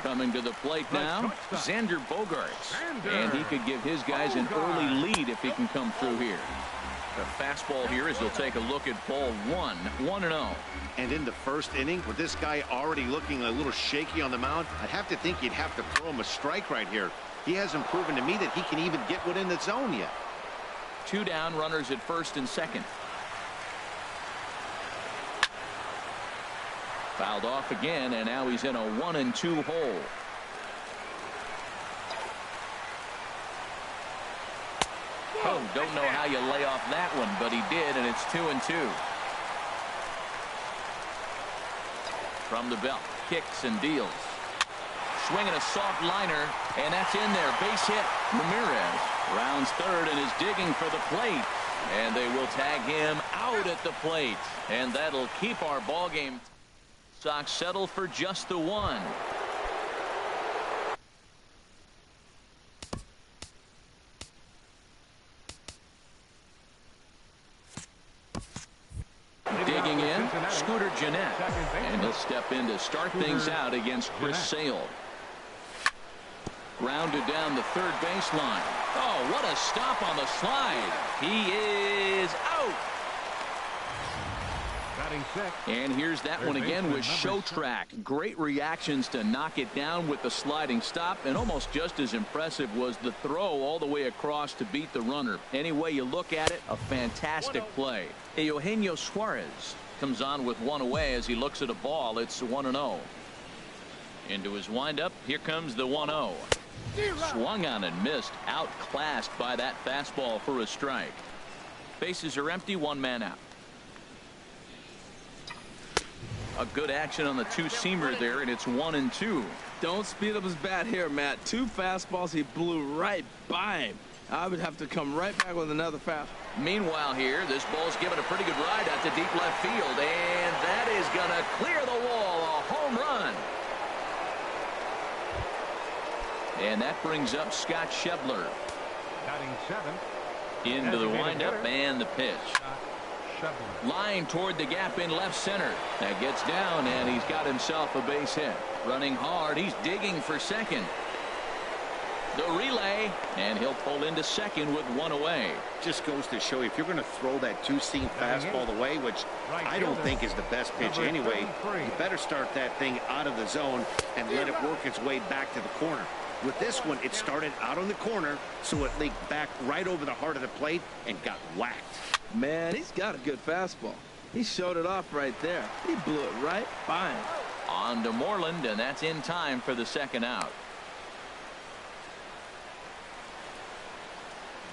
Coming to the plate now, Xander Bogaerts. And he could give his guys an early lead if he can come through here. The fastball here as he'll take a look at ball 1, 1-0. And in the first inning, with this guy already looking a little shaky on the mound, I'd have to think you'd have to throw him a strike right here. He hasn't proven to me that he can even get within the zone yet. 2 down, runners at first and second. Fouled off again, and now he's in a 1-2 hole. Oh, don't know how you lay off that one, but he did, and it's 2-2. From the belt, kicks and deals. Swinging a soft liner, and that's in there. Base hit. Ramirez rounds third and is digging for the plate. And they will tag him out at the plate. And that'll keep our ball game. Sox settle for just the 1. Digging in, Scooter Gennett. And he'll step in to start things out against Chris Sale. Grounded down the third baseline. Oh, what a stop on the slide. He is out. And here's that one again with Showtrack. Great reactions to knock it down with the sliding stop, and almost just as impressive was the throw all the way across to beat the runner. Any way you look at it, a fantastic play. Eugenio Suarez comes on with 1 away as he looks at a ball. It's 1-0. Into his windup, here comes the 1-0. Swung on and missed, outclassed by that fastball for a strike. Bases are empty, 1 man out. A good action on the 2-seamer there, and it's 1-2. Don't speed up his bat here, Matt. 2 fastballs, he blew right by him. I would have to come right back with another fastball. Meanwhile here, this ball's given a pretty good ride out to deep left field, and that is going to clear the wall. A home run. And that brings up Scott Schebler. Into the windup and the pitch. Line toward the gap in left center. That gets down, and he's got himself a base hit. Running hard, he's digging for second. The relay, and he'll pull into second with 1 away. Just goes to show you, if you're going to throw that 2-seam fastball away, which I don't think is the best pitch anyway, you better start that thing out of the zone and let it work its way back to the corner. With this one, it started out on the corner, so it leaked back right over the heart of the plate and got whacked. Man, he's got a good fastball. He showed it off right there. He blew it right by him. On to Moreland, and that's in time for the second out.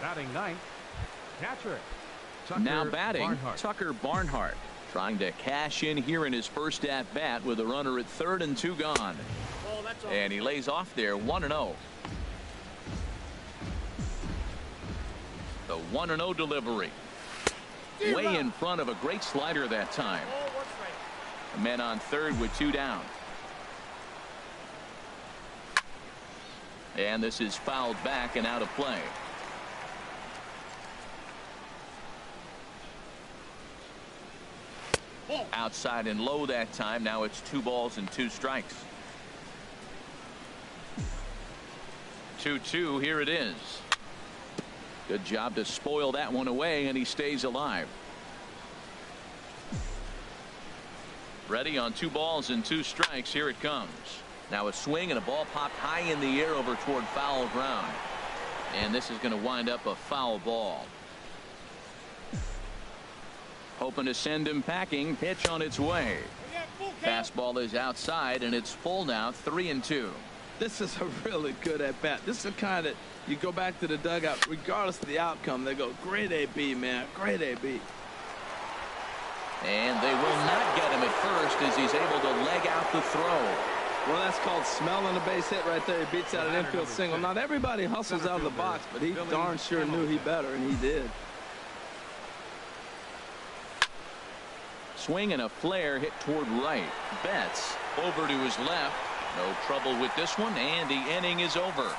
Batting ninth, catcher. Now batting, Tucker Barnhart, trying to cash in here in his first at-bat with a runner at third and 2 gone. And he lays off there 1-0. The 1-0 delivery. Way in front of a great slider that time. Men on third with 2 down. And this is fouled back and out of play. Outside and low that time. Now it's 2 balls and 2 strikes. 2-2. Here it is. Good job to spoil that one away, and he stays alive. Ready on 2 balls and 2 strikes. Here it comes. Now a swing and a ball popped high in the air over toward foul ground. And this is going to wind up a foul ball. Hoping to send him packing. Pitch on its way. Fastball is outside, and it's full now, 3-2. This is a really good at-bat. This is the kind that you go back to the dugout, regardless of the outcome. They go, great AB, man, great AB. And they will not get him at first as he's able to leg out the throw. Well, that's called smelling a base hit right there. He beats out an infield single. Not everybody hustles out of the box, but he darn sure knew he better, and he did. Swing and a flare hit toward right. Betts over to his left. No trouble with this one, and the inning is over.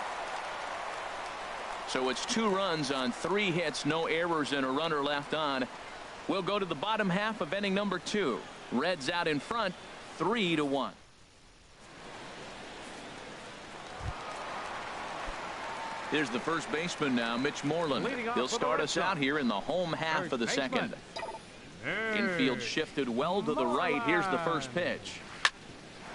So it's 2 runs on 3 hits, no errors, and a runner left on. We'll go to the bottom half of inning number 2. Reds out in front, 3-1. Here's the first baseman now, Mitch Moreland. He'll start us out here in the home half of the second. Infield shifted well to the right. Here's the first pitch.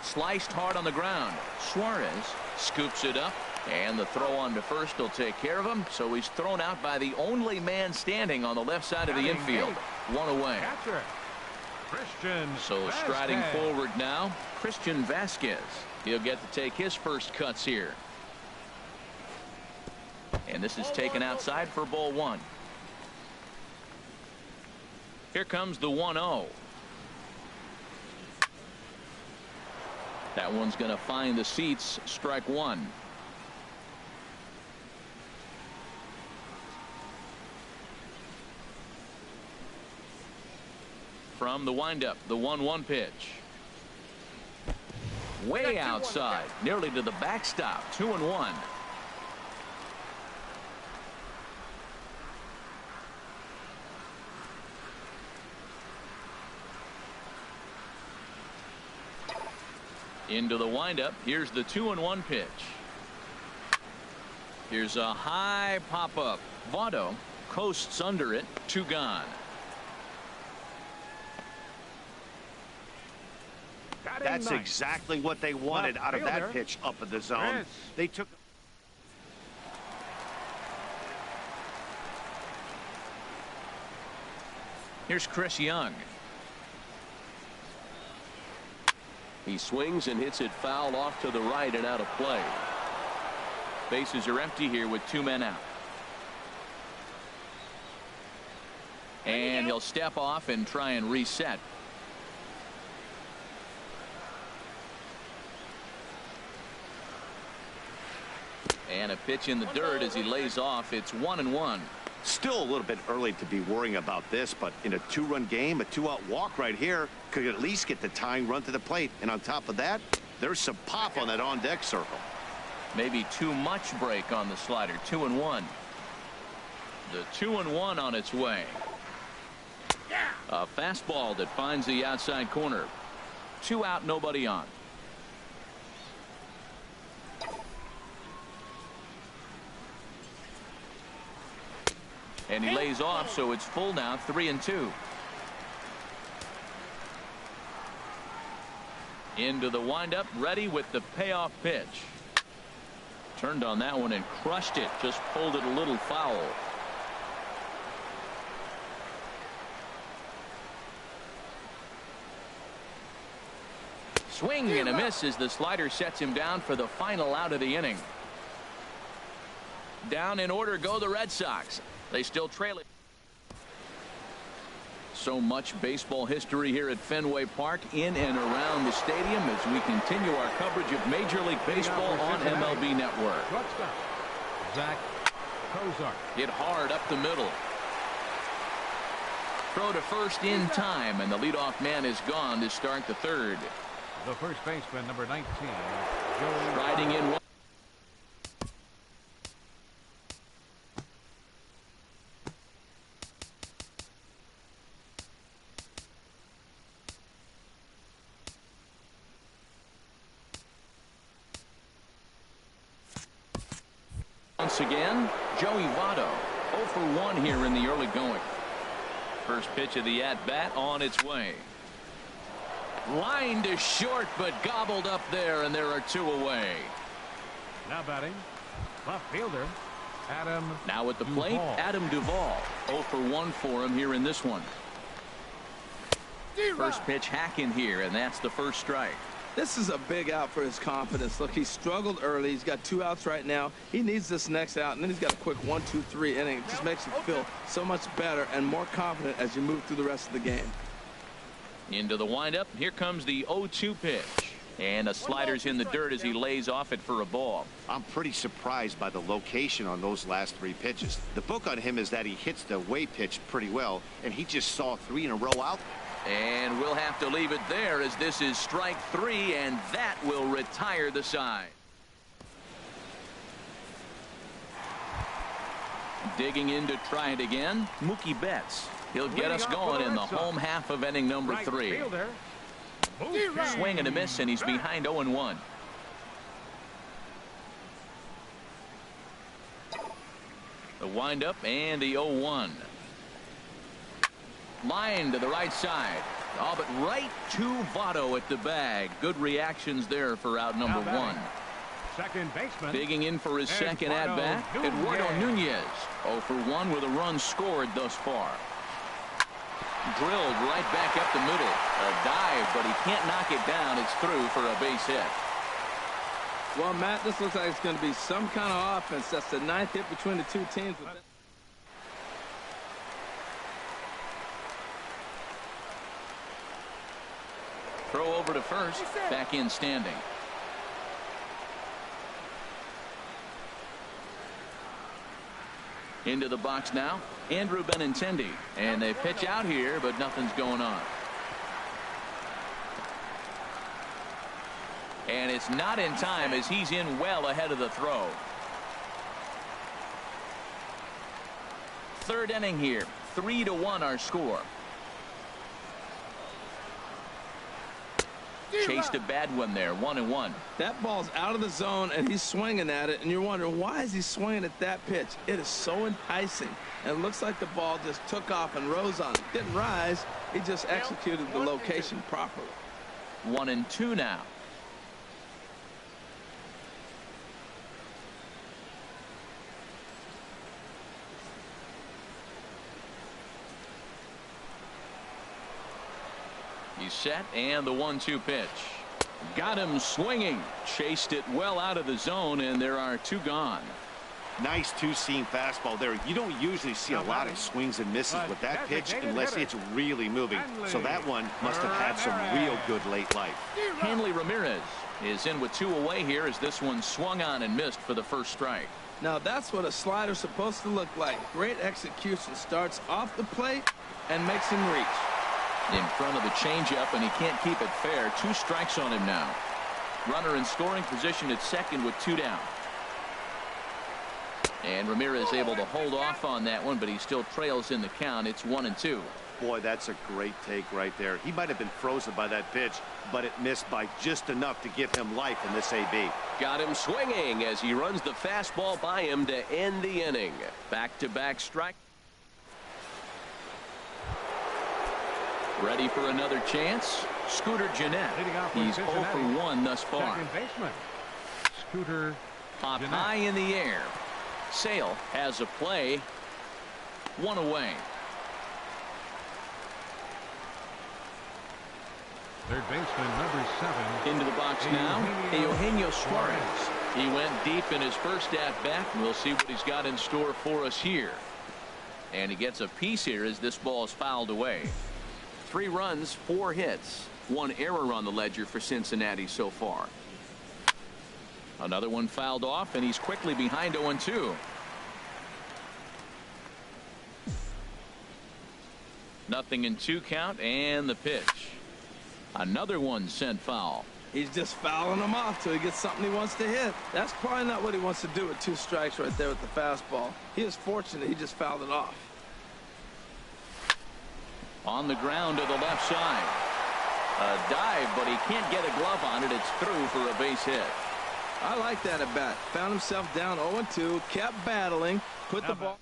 Sliced hard on the ground. Suarez scoops it up, and the throw on to first will take care of him. So he's thrown out by the only man standing on the left side of the infield. 1 away. So striding forward now, Christian Vasquez. He'll get to take his first cuts here. And this is taken outside for ball 1. Here comes the 1-0. That one's going to find the seats. Strike 1. From the windup, the 1-1 pitch. Way outside, nearly to the backstop. 2-1. Into the windup. Here's the 2-1 pitch. Here's a high pop-up. Votto coasts under it. 2 gone. That's exactly what they wanted out of that pitch up in the zone. They took. Here's Chris Young. He swings and hits it foul off to the right and out of play. Bases are empty here with 2 men out. And he'll step off and try and reset. And a pitch in the dirt as he lays off. It's 1-1. Still a little bit early to be worrying about this, but in a 2-run game, a 2-out walk right here could at least get the tying run to the plate. And on top of that, there's some pop on that on-deck circle. Maybe too much break on the slider. 2-1. The 2-1 on its way. A fastball that finds the outside corner. 2 out, nobody on. And he lays off, so it's full now, 3-2. Into the windup, ready with the payoff pitch. Turned on that one and crushed it. Just pulled it a little foul. Swing and a miss as the slider sets him down for the final out of the inning. Down in order go the Red Sox. They still trail it. So much baseball history here at Fenway Park, in and around the stadium, as we continue our coverage of Major League Baseball on MLB Network. Zach Kozar. Hit hard up the middle. Throw to first in time, and the leadoff man is gone to start the third. The first baseman, number 19, Joey. Riding in one. Once again, Joey Votto, 0 for 1 here in the early going. First pitch of the at-bat on its way. Line to short, but gobbled up there, and there are 2 away. Now batting, left fielder, Adam. Now at the plate, Duvall. Adam Duvall. 0 for 1 for him here in this one. First pitch hacking here, and that's the first strike. This is a big out for his confidence. Look, he struggled early. He's got 2 outs right now. He needs this next out, and then he's got a quick 1, 2, 3 inning. It just makes you feel so much better and more confident as you move through the rest of the game. Into the windup. Here comes the 0-2 pitch. And the slider's in the dirt as he lays off it for a ball. I'm pretty surprised by the location on those last 3 pitches. The book on him is that he hits the away pitch pretty well, and he just saw 3 in a row out. And we'll have to leave it there, as this is strike 3, and that will retire the side. Digging in to try it again, Mookie Betts. He'll get us going in the home half of inning number 3. Swing and a miss, and he's behind 0-1. The windup and the 0-1. Line to the right side. Oh, but right to Votto at the bag. Good reactions there for out number 1. Second baseman. Digging in for his second at-bat, Eduardo Nunez. 0 for 1 with a run scored thus far. Drilled right back up the middle. A dive, but he can't knock it down. It's through for a base hit. Well, Matt, this looks like it's going to be some kind of offense. That's the 9th hit between the 2 teams. Throw over to first. Back in standing. Into the box now, Andrew Benintendi. And they pitch out here, but nothing's going on. And it's not in time, as he's in well ahead of the throw. Third inning here. 3-1 our score. Chased a bad one there. 1-1. That ball's out of the zone, and he's swinging at it, and you're wondering, why is he swinging at that pitch? It is so enticing, and it looks like the ball just took off and rose on it. Didn't rise. He just executed the location properly. 1-2 now. He's set, and the 1-2 pitch. Got him swinging. Chased it well out of the zone, and there are 2 gone. Nice 2-seam fastball there. You don't usually see a lot of swings and misses with that pitch unless it's really moving. So that one must have had some real good late life. Hanley Ramirez is in with 2 away here, as this one swung on and missed for the first strike. Now that's what a slider's supposed to look like. Great execution. Starts off the plate and makes him reach. In front of the changeup, and he can't keep it fair. 2 strikes on him now. Runner in scoring position at second with 2 down. And Ramirez able to hold off on that one, but he still trails in the count. It's 1-2. Boy, that's a great take right there. He might have been frozen by that pitch, but it missed by just enough to give him life in this AB. Got him swinging as he runs the fastball by him to end the inning. Back-to-back strike. Ready for another chance. Scooter Gennett. He's 0 for 1 thus far. Second baseman, Scooter Popped high in the air. Sale has a play. One away. Third baseman, number 7. Into the box now, Eugenio Suarez. He went deep in his first at-bat. We'll see what he's got in store for us here. And he gets a piece here as this ball is fouled away. 3 runs, 4 hits. 1 error on the ledger for Cincinnati so far. Another one fouled off, and he's quickly behind 0-2. Nothing in 2 count, and the pitch. Another one sent foul. He's just fouling them off till he gets something he wants to hit. That's probably not what he wants to do with 2 strikes right there with the fastball. He is fortunate he just fouled it off. On the ground to the left side. A dive, but he can't get a glove on it. It's through for a base hit. I like that at bat. Found himself down 0-2, kept battling, put the ball.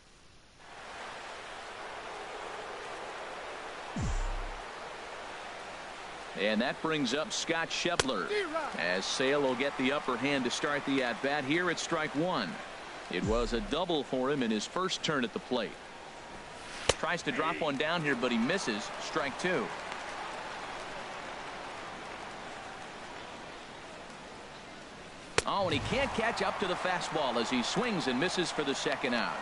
And that brings up Scott Schebler, as Sale will get the upper hand to start the at-bat here at strike 1. It was a double for him in his first turn at the plate. Tries to drop one down here, but he misses. Strike 2. Oh, and he can't catch up to the fastball as he swings and misses for the second out.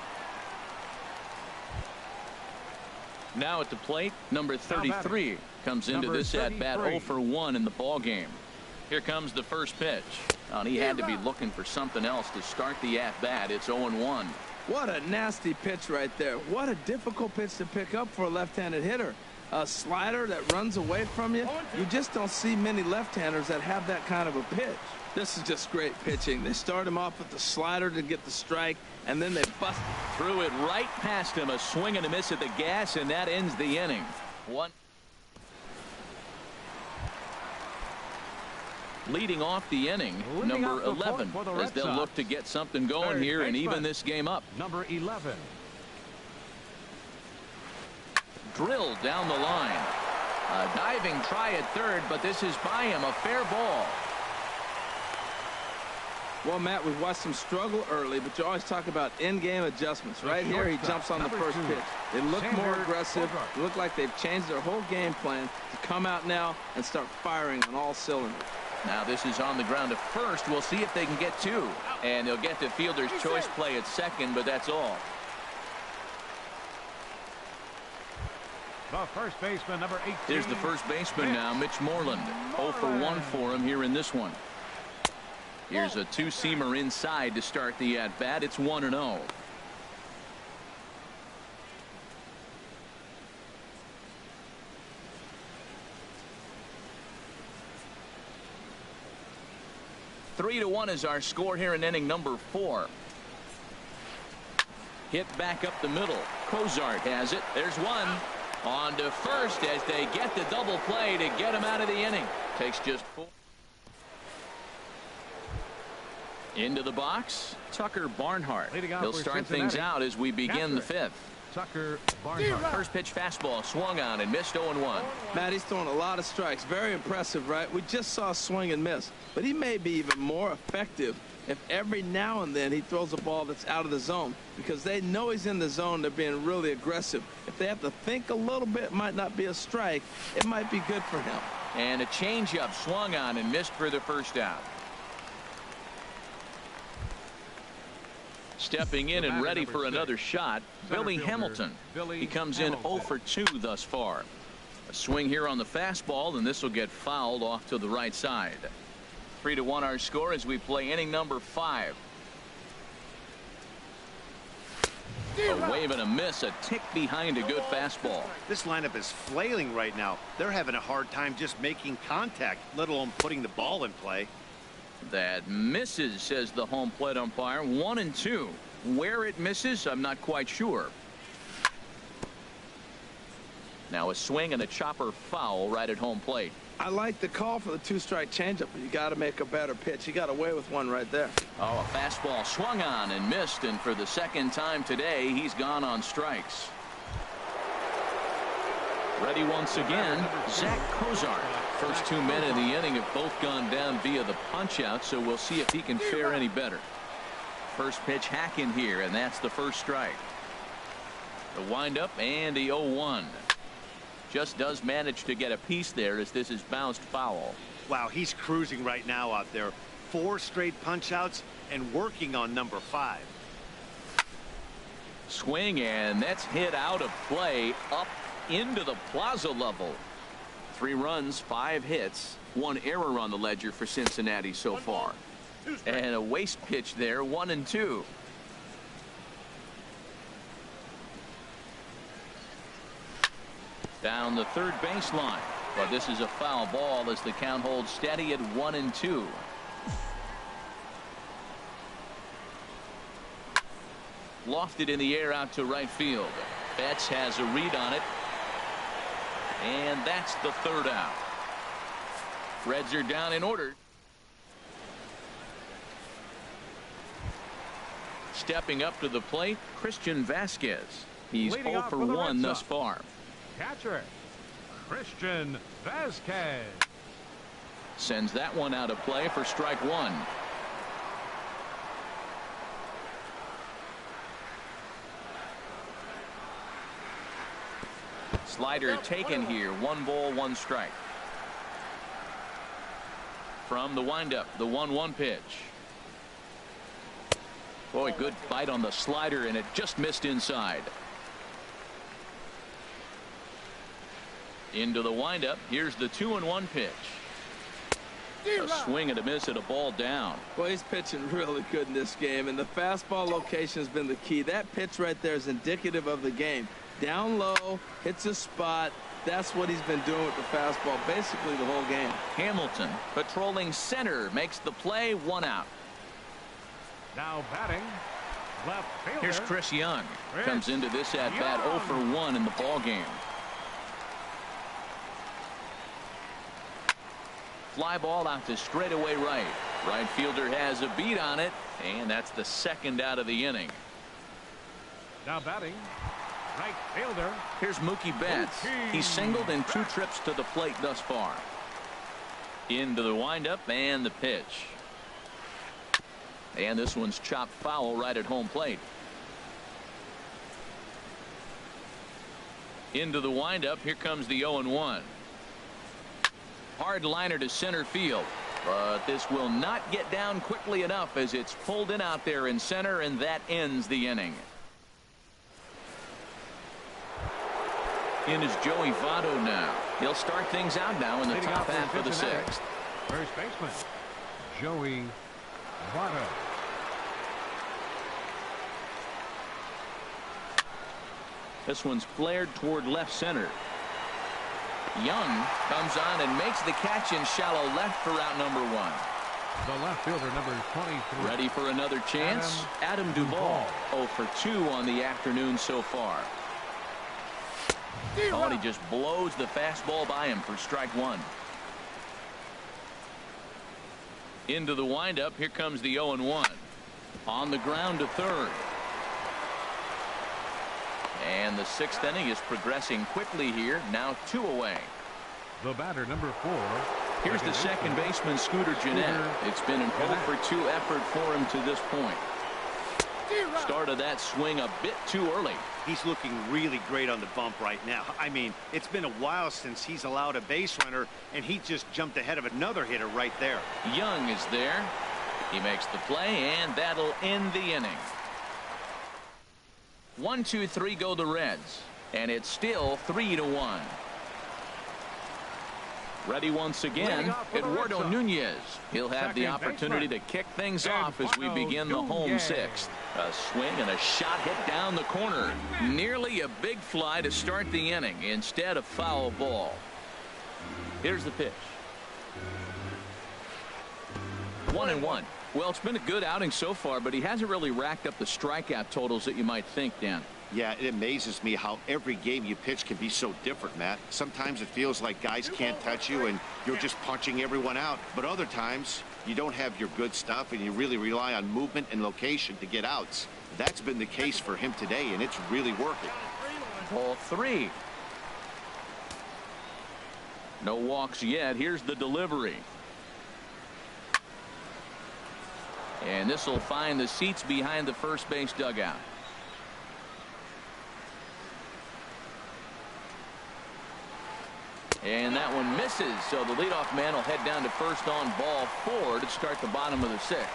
Now at the plate, number 33 comes into this at-bat 0 for 1 in the ball game. Here comes the first pitch. Oh, and he had to be looking for something else to start the at-bat. It's 0-1. What a nasty pitch right there. What a difficult pitch to pick up for a left-handed hitter. A slider that runs away from you. You just don't see many left-handers that have that kind of a pitch. This is just great pitching. They start him off with the slider to get the strike, and then they bust. Threw it right past him. A swing and a miss at the gas, and that ends the inning. 1. Leading off the inning, number 11, as they'll look to get something going here and even this game up. Number 11. Drilled down the line. A diving try at third, but this is by him. A fair ball. Well, Matt, we've watched him struggle early, but you always talk about in-game adjustments. Right here, he jumps on the first pitch. They look more aggressive. They look like they've changed their whole game plan to come out now and start firing on all cylinders. Now this is on the ground at first. We'll see if they can get 2. And they'll get the fielder's choice play at second, but that's all. The first baseman, number 18. Here's the first baseman now, Mitch Moreland. 0 for 1 for him here in this one. Here's a 2-seamer inside to start the at-bat. It's 1-0. Three to 1 is our score here in inning number 4. Hit back up the middle. Cozart has it. There's one. On to first as they get the double play to get him out of the inning. Takes just 4. Into the box, Tucker Barnhart. He'll start things out as we begin the 5th. Tucker Barnhart. First pitch fastball swung on and missed 0-1. Matt, he's throwing a lot of strikes. Very impressive, right? We just saw a swing and miss. But he may be even more effective if every now and then he throws a ball that's out of the zone, because they know he's in the zone. They're being really aggressive. If they have to think a little bit, it might not be a strike. It might be good for him. And a changeup swung on and missed for the first out. Stepping in and ready for another shot, Billy Hamilton. He comes in 0 for 2 thus far. A swing here on the fastball, and this will get fouled off to the right side. 3 to 1 our score as we play inning number 5. A wave and a miss, a tick behind a good fastball. This lineup is flailing right now. They're having a hard time just making contact, let alone putting the ball in play. That misses, says the home plate umpire. 1-2. Where it misses, I'm not quite sure. Now a swing and a chopper foul right at home plate. I like the call for the 2-strike changeup, but you got to make a better pitch. He got away with one right there. Oh, a fastball swung on and missed, and for the second time today, he's gone on strikes. Ready once again, Zach Cozart. First 2 men in the inning have both gone down via the punch out, so we'll see if he can fare any better. First pitch hacking here, and that's the first strike. The windup and the 0-1. Just does manage to get a piece there as this is bounced foul. Wow, he's cruising right now out there. 4 straight punch outs and working on number 5. Swing, and that's hit out of play up into the plaza level. 3 runs, 5 hits, 1 error on the ledger for Cincinnati so far. And a waste pitch there, 1-2. Down the third baseline, but this is a foul ball as the count holds steady at 1-2. Lofted in the air out to right field. Betts has a read on it, and that's the third out. Reds are down in order. Stepping up to the plate, Christian Vasquez. He's 0 for 1 thus far. Catcher, Christian Vasquez. Sends that one out of play for strike 1. Slider taken here. 1 ball, 1 strike. From the windup, the 1-1 pitch. Boy, good bite on the slider, and it just missed inside. Into the windup. Here's the 2-1 pitch. A swing and a miss at a ball down. Well, he's pitching really good in this game, and the fastball location has been the key. That pitch right there is indicative of the game. Down low, hits a spot. That's what he's been doing with the fastball basically the whole game. Hamilton patrolling center makes the play, 1 out. Now batting, left fielder. Here's Chris Young. Comes into this at bat 0 for 1 in the ball game. Fly ball out to straightaway right. Right fielder has a beat on it, and that's the 2nd out of the inning. Now batting, right fielder. Here's Mookie Betts. He's singled in 2 trips to the plate thus far. Into the windup and the pitch. And this one's chopped foul right at home plate. Into the windup. Here comes the 0-1. Hard liner to center field, but this will not get down quickly enough as it's pulled in out there in center, and that ends the inning. In is Joey Votto now. He'll start things out now in the top half of the 6th. First baseman, Joey Votto. This one's flared toward left center. Young comes on and makes the catch in shallow left for out number 1. The left fielder, number 23. Ready for another chance. Adam Duvall 0 for 2 on the afternoon so far. Oh, and he just blows the fastball by him for strike 1. Into the windup. Here comes the 0-1. On the ground to third. And the 6th inning is progressing quickly here. Now 2 away. The batter, number 4. Here's the second baseman, Scooter Gennett. It's been an 0 for 2 effort for him to this point. Started that swing a bit too early. He's looking really great on the bump right now. I mean, it's been a while since he's allowed a base runner, and he just jumped ahead of another hitter right there. Young is there. He makes the play, and that'll end the inning. 1, 2, 3 go the Reds, and it's still 3-1. Ready once again, Eduardo Nunez. He'll have the opportunity to kick things off as we begin the home 6th. A swing and a shot hit down the corner. Nearly a big fly to start the inning. Instead, a foul ball. Here's the pitch. 1-1. Well, it's been a good outing so far, but he hasn't really racked up the strikeout totals that you might think, Dan. Yeah, it amazes me how every game you pitch can be so different, Matt. Sometimes it feels like guys can't touch you and you're just punching everyone out. But other times you don't have your good stuff and you really rely on movement and location to get outs. That's been the case for him today, and it's really working. Ball 3. No walks yet. Here's the delivery. And this will find the seats behind the first base dugout. And that one misses, so the leadoff man will head down to first on ball 4 to start the bottom of the 6th.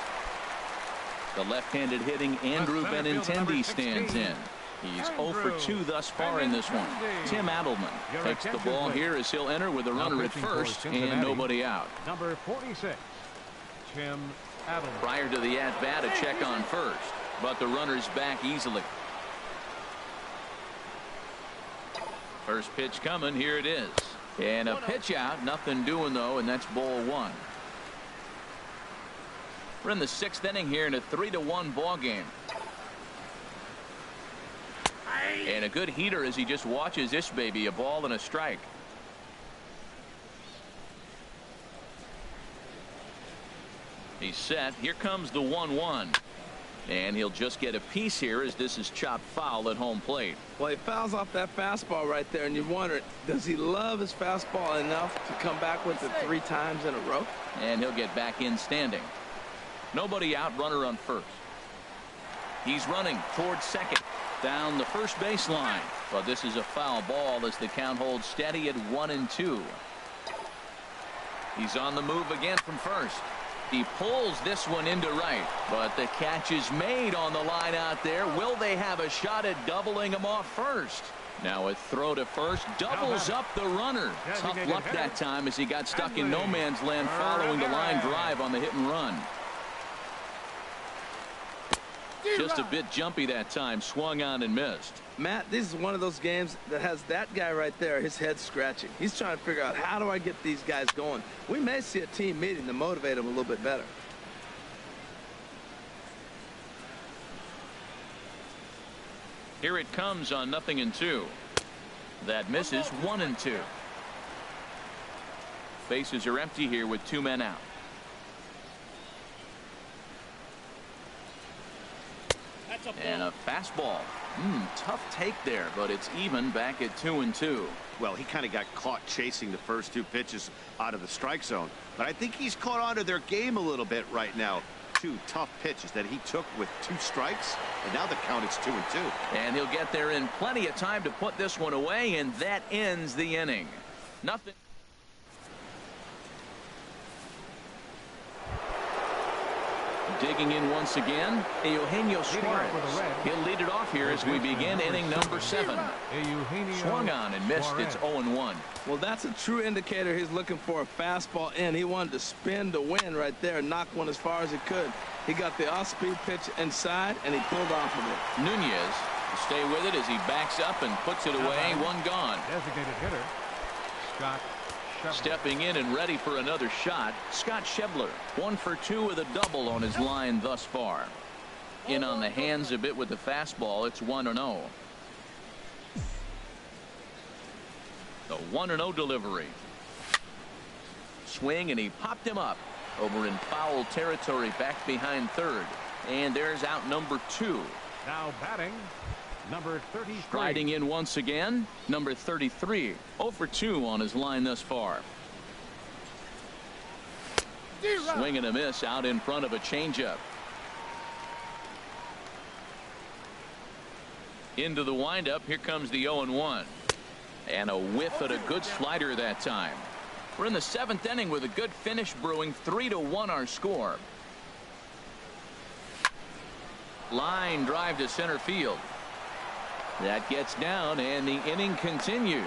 The left-handed hitting Andrew Benintendi stands in. He's 0 for 2 thus far in this one. Tim Adelman takes the ball here as he'll enter with a runner at first and nobody out. Number 46, Tim Adelman. Prior to the at-bat, a check on first, but the runner's back easily. First pitch coming, here it is. And a pitch out, nothing doing though, and that's ball 1. We're in the 6th inning here in a 3-1 ball game. And a good heater as he just watches this baby, a ball and a strike. He's set. Here comes the 1-1. And he'll just get a piece here as this is chopped foul at home plate. Well, he fouls off that fastball right there, and you wonder, does he love his fastball enough to come back with it 3 times in a row? And he'll get back in standing. Nobody out, runner on first. He's running towards second, down the first baseline. But this is a foul ball as the count holds steady at 1-2. He's on the move again from first. He pulls this one into right, but the catch is made on the line out there. Will they have a shot at doubling him off first? Now a throw to first doubles up the runner. Tough luck that time as he got stuck in no man's land following the line drive on the hit and run. Just a bit jumpy that time, swung on and missed. Matt, this is one of those games that has that guy right there, his head scratching. He's trying to figure out, how do I get these guys going? We may see a team meeting to motivate them a little bit better. Here it comes on 0-2. That misses 1-2. Bases are empty here with 2 men out. And a fastball. Tough take there, but it's even back at 2-2. Well, he kind of got caught chasing the first 2 pitches out of the strike zone, but I think he's caught on to their game a little bit right now. 2 tough pitches that he took with 2 strikes, and now the count is 2-2. And he'll get there in plenty of time to put this one away, and that ends the inning. Nothing. Digging in once again, Eugenio Suarez. He'll lead it off here as we begin inning number 7. Swung on and missed. It's 0-1. Well, that's a true indicator he's looking for a fastball in. He wanted to spin to win right there, knock one as far as he could. He got the off-speed pitch inside, and he pulled off of it. Nunez will stay with it as he backs up and puts it away. One gone. Designated hitter, Scott. Stepping in and ready for another shot, Scott Schebler. 1 for 2 with a double on his line thus far. In on the hands a bit with the fastball. It's 1-0. The 1-0 delivery. Swing, and he popped him up over in foul territory back behind third. And there's out number 2. Now batting, number 33. Riding in once again, number 33. 0 for 2 on his line thus far. Swing and a miss out in front of a changeup. Into the windup. Here comes the 0-1. And a whiff at a good slider that time. We're in the 7th inning with a good finish brewing. 3-1 our score. Line drive to center field. That gets down, and the inning continues.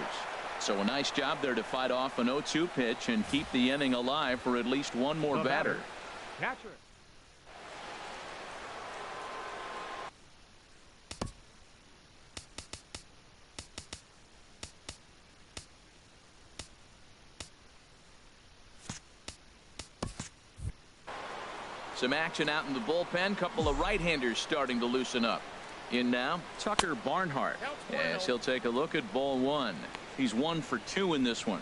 So a nice job there to fight off an 0-2 pitch and keep the inning alive for at least one more batter. Catcher. Some action out in the bullpen. Couple of right-handers starting to loosen up. In now, Tucker Barnhart, as he'll take a look at ball 1. He's 1 for 2 in this one.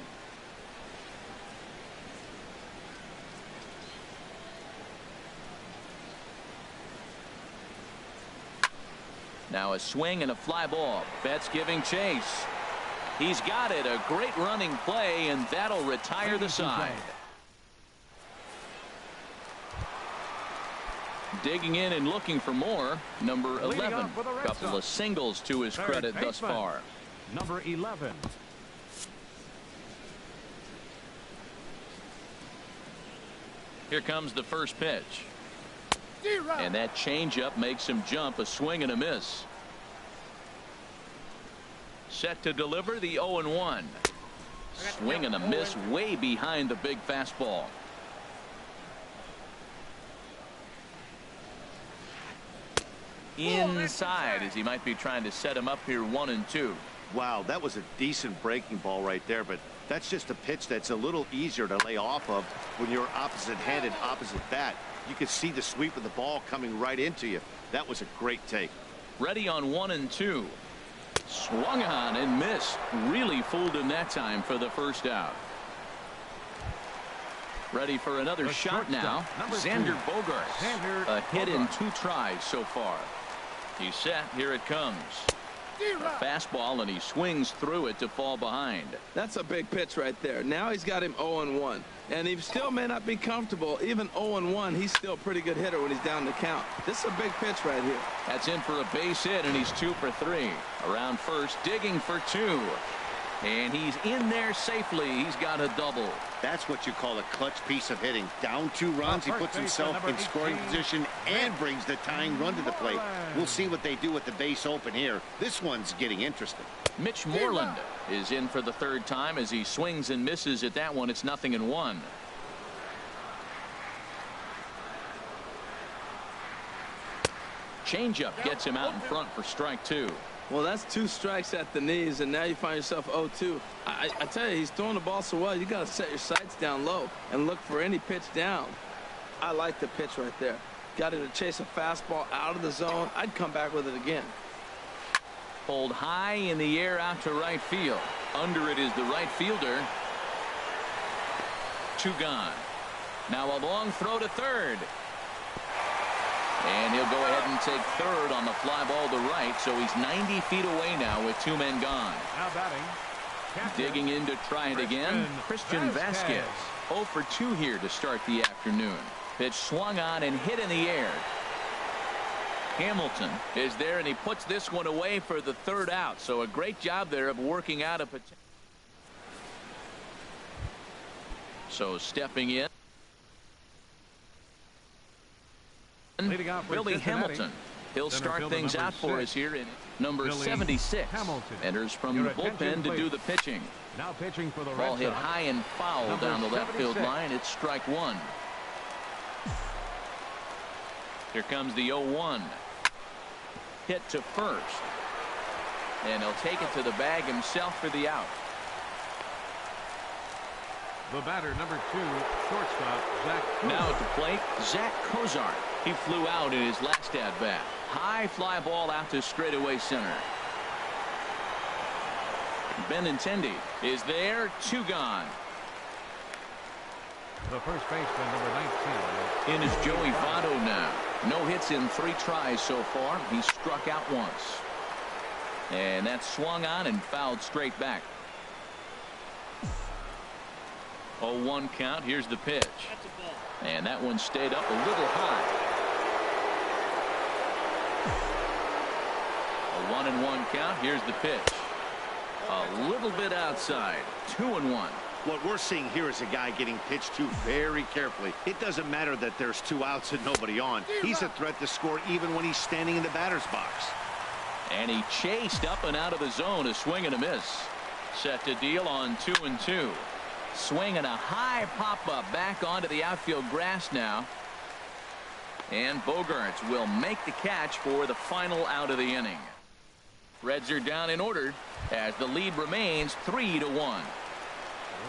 Now a swing and a fly ball. Betts giving chase. He's got it. A great running play, and that'll retire the side. Digging in and looking for more, number 11. Couple of singles to his credit thus far. Number 11. Here comes the first pitch. And that changeup makes him jump. A swing and a miss. Set to deliver the 0-1. Swing and a miss way behind the big fastball. Inside, as he might be trying to set him up here 1-2. Wow, that was a decent breaking ball right there, but that's just a pitch that's a little easier to lay off of when you're opposite handed, opposite bat. You could see the sweep of the ball coming right into you. That was a great take. Ready on 1-2. Swung on and missed. Really fooled him that time for the first out. Ready for another shot now. Xander Bogaerts. A hit in 2 tries so far. He's set. Here it comes. A fastball, and he swings through it to fall behind. That's a big pitch right there. Now he's got him 0-1. And he still may not be comfortable. Even 0-1, he's still a pretty good hitter when he's down the count. This is a big pitch right here. That's in for a base hit, and he's 2 for 3. Around first, digging for 2. And he's in there safely. He's got a double. That's what you call a clutch piece of hitting. Down 2 runs, he puts himself in scoring position and brings the tying run to the plate. We'll see what they do with the base open here. This one's getting interesting. Mitch Moreland is in for the 3rd time as he swings and misses at that one. It's 0-1. Changeup gets him out in front for strike 2. Well, that's 2 strikes at the knees, and now you find yourself 0-2. I tell you, he's throwing the ball so well, you got to set your sights down low and look for any pitch down. I like the pitch right there. Got him to chase a fastball out of the zone. I'd come back with it again. Pulled high in the air out to right field. Under it is the right fielder. 2 gone. Now a long throw to third. And he'll go ahead and take third on the fly ball to right, so he's 90 feet away now with 2 men gone. Now batting. Digging in to try it again, Christian Vasquez. 0 for 2 here to start the afternoon. Pitch swung on and hit in the air. Hamilton is there, and he puts this one away for the 3rd out. So a great job there of working out a potential. So stepping in. Billy Hamilton. He'll start things out for us here in number 76. Enters from the bullpen to do the pitching. Now pitching for the ball hit high and foul down the left field line. It's strike 1. Here comes the 0-1. Hit to first. And he'll take it to the bag himself for the out. The batter, number 2, shortstop, Zach Kozart. Now at the plate, Zach Kozart. He flew out in his last at-bat. High fly ball out to straightaway center. Benintendi is there. 2 gone. The first baseman, number 19. In is Joey Votto now. No hits in 3 tries so far. He struck out once. And that swung on and fouled straight back. 0-1 count. Here's the pitch. And that one stayed up a little high. A 1-1 count. Here's the pitch. A little bit outside. 2-1. What we're seeing here is a guy getting pitched to very carefully. It doesn't matter that there's 2 outs and nobody on. He's a threat to score even when he's standing in the batter's box. And he chased up and out of the zone. A swing and a miss. Set to deal on 2-2. Swing and a high pop-up back onto the outfield grass now. And Bogaerts will make the catch for the final out of the inning. Reds are down in order as the lead remains 3-1.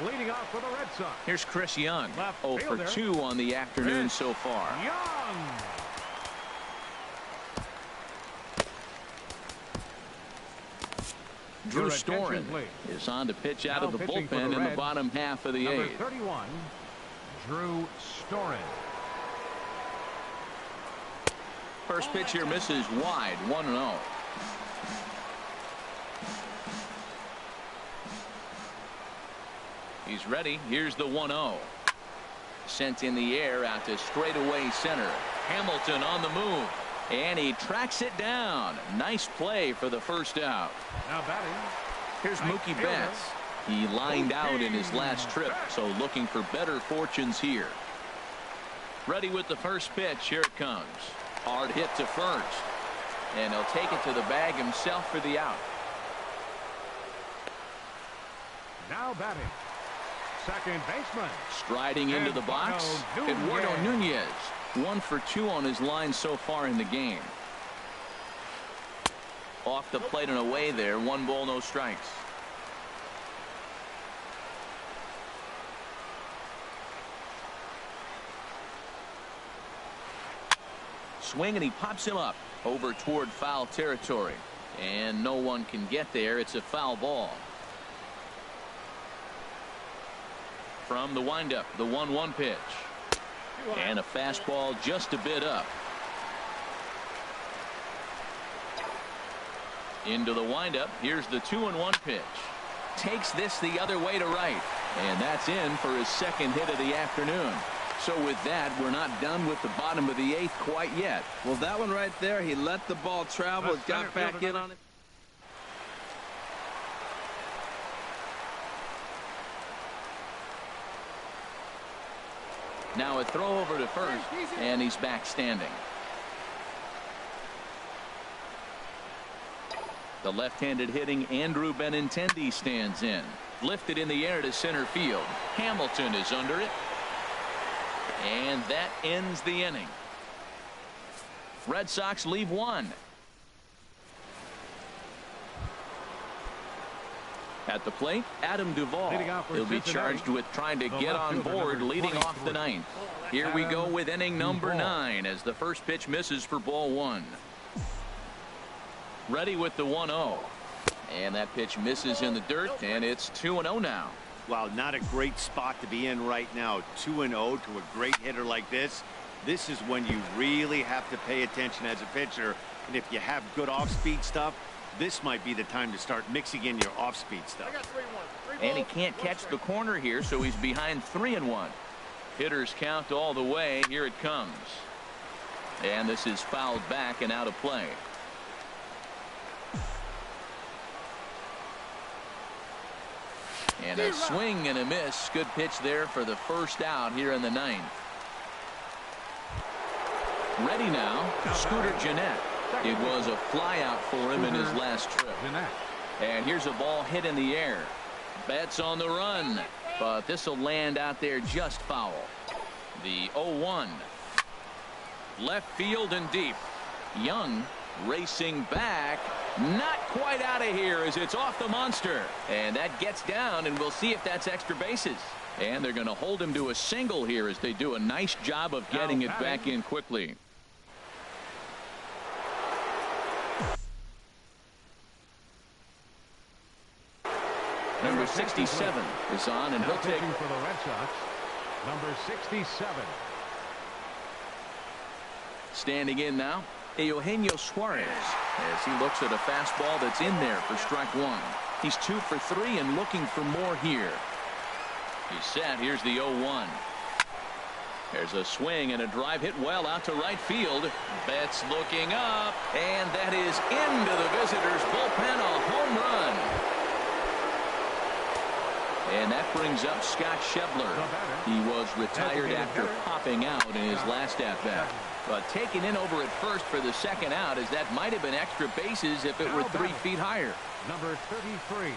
Leading off for the Red Sox. Here's Chris Young. Left 0 for 2 on the afternoon so far. Young. Drew Storen is on to pitch out of the bullpen in the bottom half of the 8th. Number 31, Drew Storen. First pitch here misses wide. 1-0. He's ready. Here's the 1-0. Sent in the air out to straightaway center. Hamilton on the move. And he tracks it down. Nice play for the first out. Now batting. Here's Mookie Betts. He lined out in his last trip, so looking for better fortunes here. Ready with the first pitch. Here it comes. Hard hit to first. And he'll take it to the bag himself for the out. Now batting. Second baseman. Striding into the box, Eduardo Nunez. 1 for 2 on his line so far in the game. Off the plate and away there. 1 ball, no strikes. Swing, and he pops him up over toward foul territory. And no one can get there. It's a foul ball. From the windup, the 1-1 pitch. And a fastball just a bit up. Into the windup. Here's the 2-1 pitch. Takes this the other way to right. And that's in for his second hit of the afternoon. So with that, we're not done with the bottom of the 8th quite yet. Well, that one right there, he let the ball travel, got back in on it. Now a throw over to first, and he's back standing. The left-handed hitting Andrew Benintendi stands in. Lifted in the air to center field. Hamilton is under it. And that ends the inning. Red Sox leave 1. At the plate, Adam Duvall. He'll be charged with trying to get on board leading off the 9th. Here we go with inning number 9 as the first pitch misses for ball 1. Ready with the 1-0. And that pitch misses in the dirt, and it's 2-0 now. Wow, not a great spot to be in right now. 2-0 to a great hitter like this. This is when you really have to pay attention as a pitcher. And if you have good off-speed stuff, this might be the time to start mixing in your off-speed stuff. And he can't catch the corner here, so he's behind 3-1. Hitters count all the way. Here it comes. And this is fouled back and out of play. And a swing and a miss. Good pitch there for the first out here in the 9th. Ready now, Scooter Gennett. It was a flyout for him in his last trip. And here's a ball hit in the air. Betts on the run, but this will land out there just foul. The 0-1. Left field and deep. Young racing back. Not quite out of here as it's off the monster. And that gets down, and we'll see if that's extra bases. And they're going to hold him to a single here as they do a nice job of getting it back in quickly. Number 67 is on, and he'll take for the Red Sox. Number 67. Standing in now, Eugenio Suarez, as he looks at a fastball that's in there for strike 1. He's 2 for 3 and looking for more here. He's set. Here's the 0-1. There's a swing and a drive hit well out to right field. Betts looking up, and that is into the visitors' bullpen, a home run. And that brings up Scott Schebler. He was retired after popping out in his last at-bat. But taken in over at first for the second out, as that might have been extra bases if it were 3 feet higher. Number 33.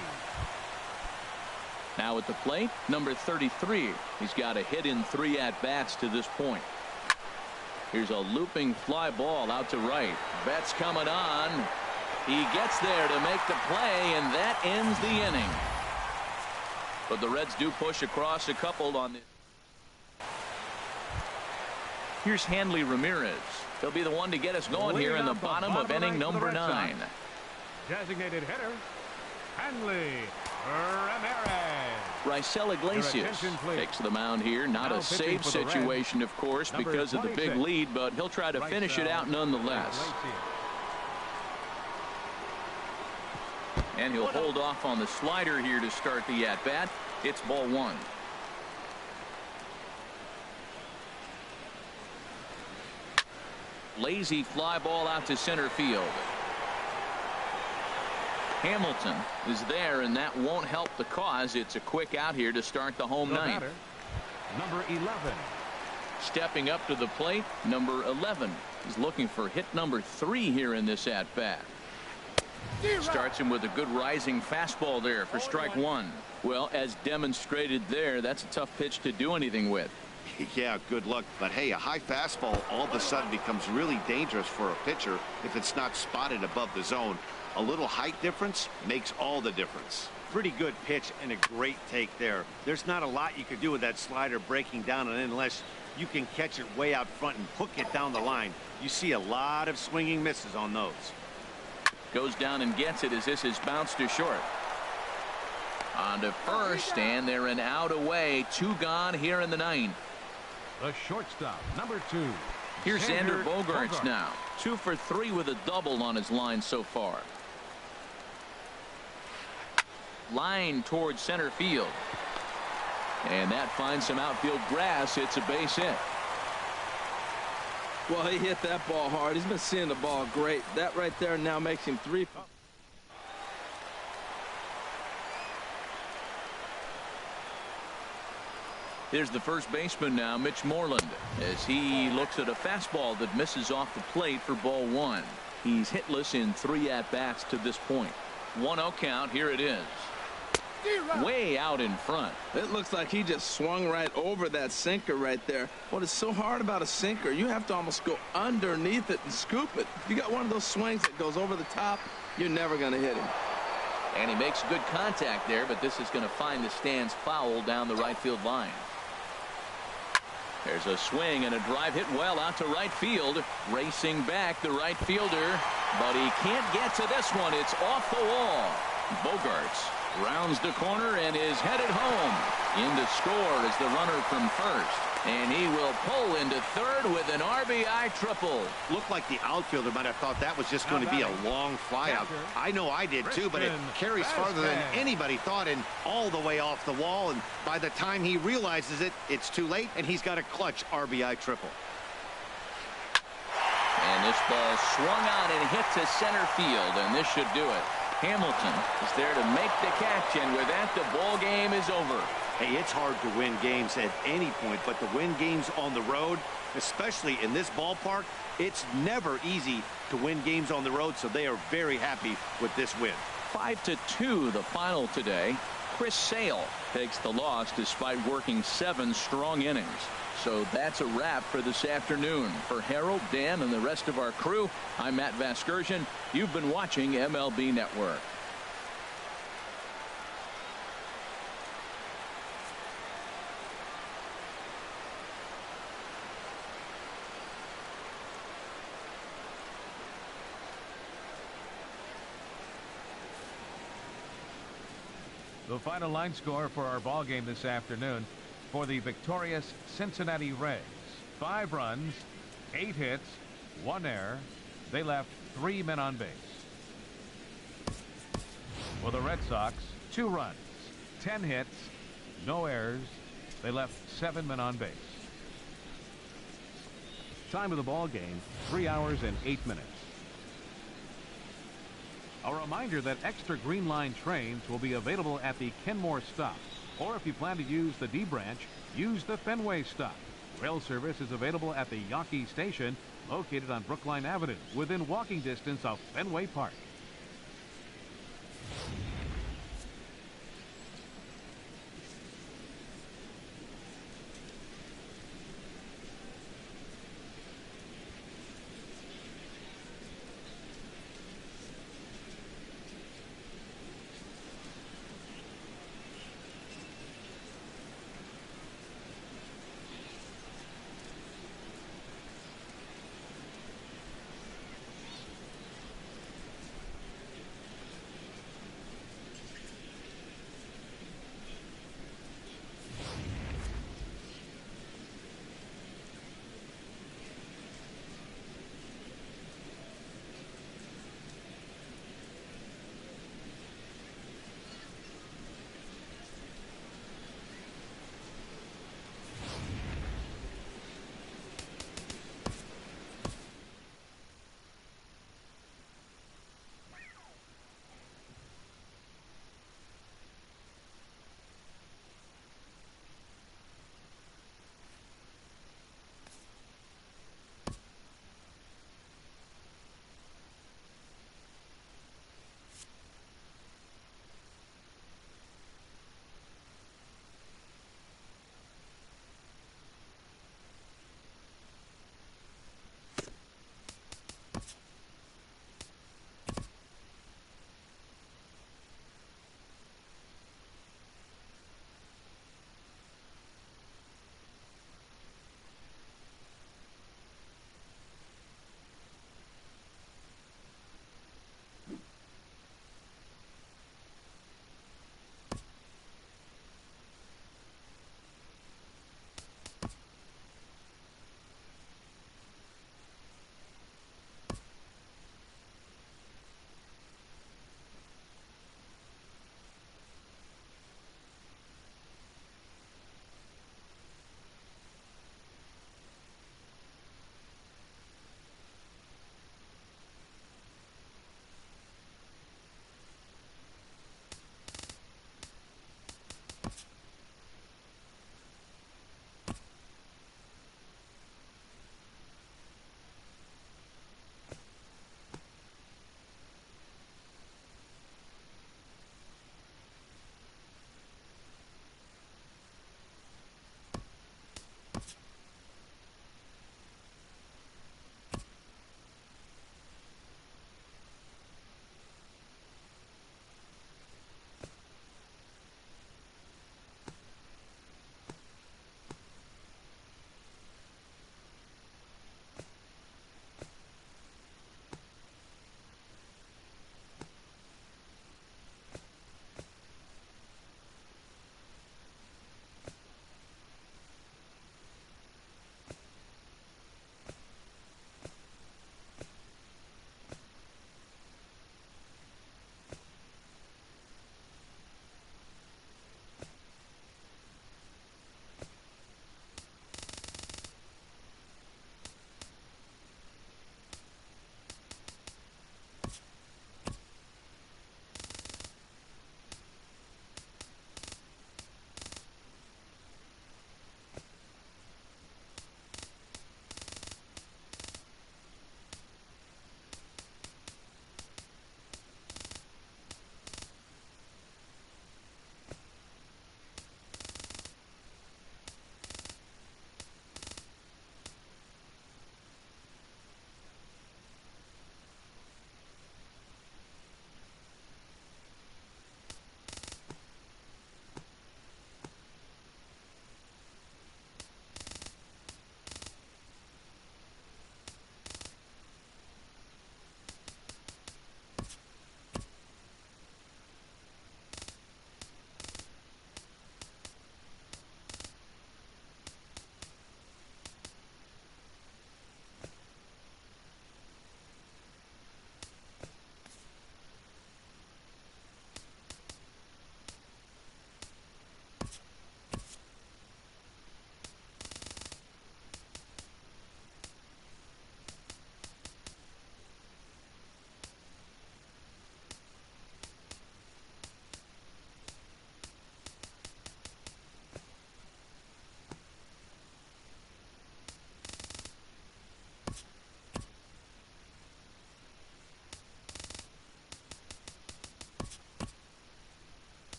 Now at the plate, number 33. He's got a hit in 3 at-bats to this point. Here's a looping fly ball out to right. Betts coming on. He gets there to make the play, and that ends the inning. But the Reds do push across a couple on this. Here's Hanley Ramirez. He'll be the one to get us going here in the bottom of inning number 9. Designated hitter, Hanley Ramirez. Raisel Iglesias takes the mound here. Not a save situation, of course, because of the big lead, but he'll try to finish it out nonetheless. And he'll hold off on the slider here to start the at-bat. It's ball 1. Lazy fly ball out to center field. Hamilton is there, and that won't help the cause. It's a quick out here to start the home ninth. Number 11. Stepping up to the plate, number 11. He's looking for hit number 3 here in this at-bat. Starts him with a good rising fastball there for strike 1. Well, as demonstrated there, that's a tough pitch to do anything with. Yeah, good luck. But hey, a high fastball all of a sudden becomes really dangerous for a pitcher if it's not spotted above the zone. A little height difference makes all the difference. Pretty good pitch and a great take there. There's not a lot you could do with that slider breaking down, and unless you can catch it way out front and hook it down the line, you see a lot of swinging misses on those. Goes down and gets it as this is bounced to short. On to first, and they're an out away. 2 gone here in the 9th. The shortstop, number 2. Here's Xander Bogaerts now. 2 for 3 with a double on his line so far. Line towards center field. And that finds some outfield grass. It's a base hit. Well, he hit that ball hard. He's been seeing the ball great. That right there now makes him 3. Here's the first baseman now, Mitch Moreland, as he looks at a fastball that misses off the plate for ball 1. He's hitless in 3 at-bats to this point. 1-0 count. Here it is. Way out in front. It looks like he just swung right over that sinker right there. What is so hard about a sinker, you have to almost go underneath it and scoop it. If you got one of those swings that goes over the top, you're never going to hit him. And he makes good contact there, but this is going to find the stands foul down the right field line. There's a swing and a drive hit well out to right field. Racing back the right fielder, but he can't get to this one. It's off the wall. Bogaerts rounds the corner and is headed home. In to score is the runner from first. And he will pull into third with an RBI triple. Looked like the outfielder might have thought that was just going to be a long flyout. I know I did too, but it carries farther than anybody thought and all the way off the wall. And by the time he realizes it, it's too late, and he's got a clutch RBI triple. And this ball swung on and hit to center field, and this should do it. Hamilton is there to make the catch, and with that, the ball game is over. Hey, it's hard to win games at any point, but to win games on the road, especially in this ballpark, it's never easy to win games on the road, so they are very happy with this win. 5-2 the final today. Chris Sale takes the loss despite working 7 strong innings. So that's a wrap for this afternoon. For Harold, Dan, and the rest of our crew, I'm Matt Vasgersian. You've been watching MLB Network. The final line score for our ball game this afternoon for the victorious Cincinnati Reds: 5 runs, 8 hits, 1 error. They left 3 men on base. For the Red Sox, 2 runs, 10 hits, no errors. They left 7 men on base. Time of the ball game, 3 hours and 8 minutes. A reminder that extra Green Line trains will be available at the Kenmore stop. Or if you plan to use the D branch, use the Fenway stop. Rail service is available at the Yawkey Station, located on Brookline Avenue, within walking distance of Fenway Park.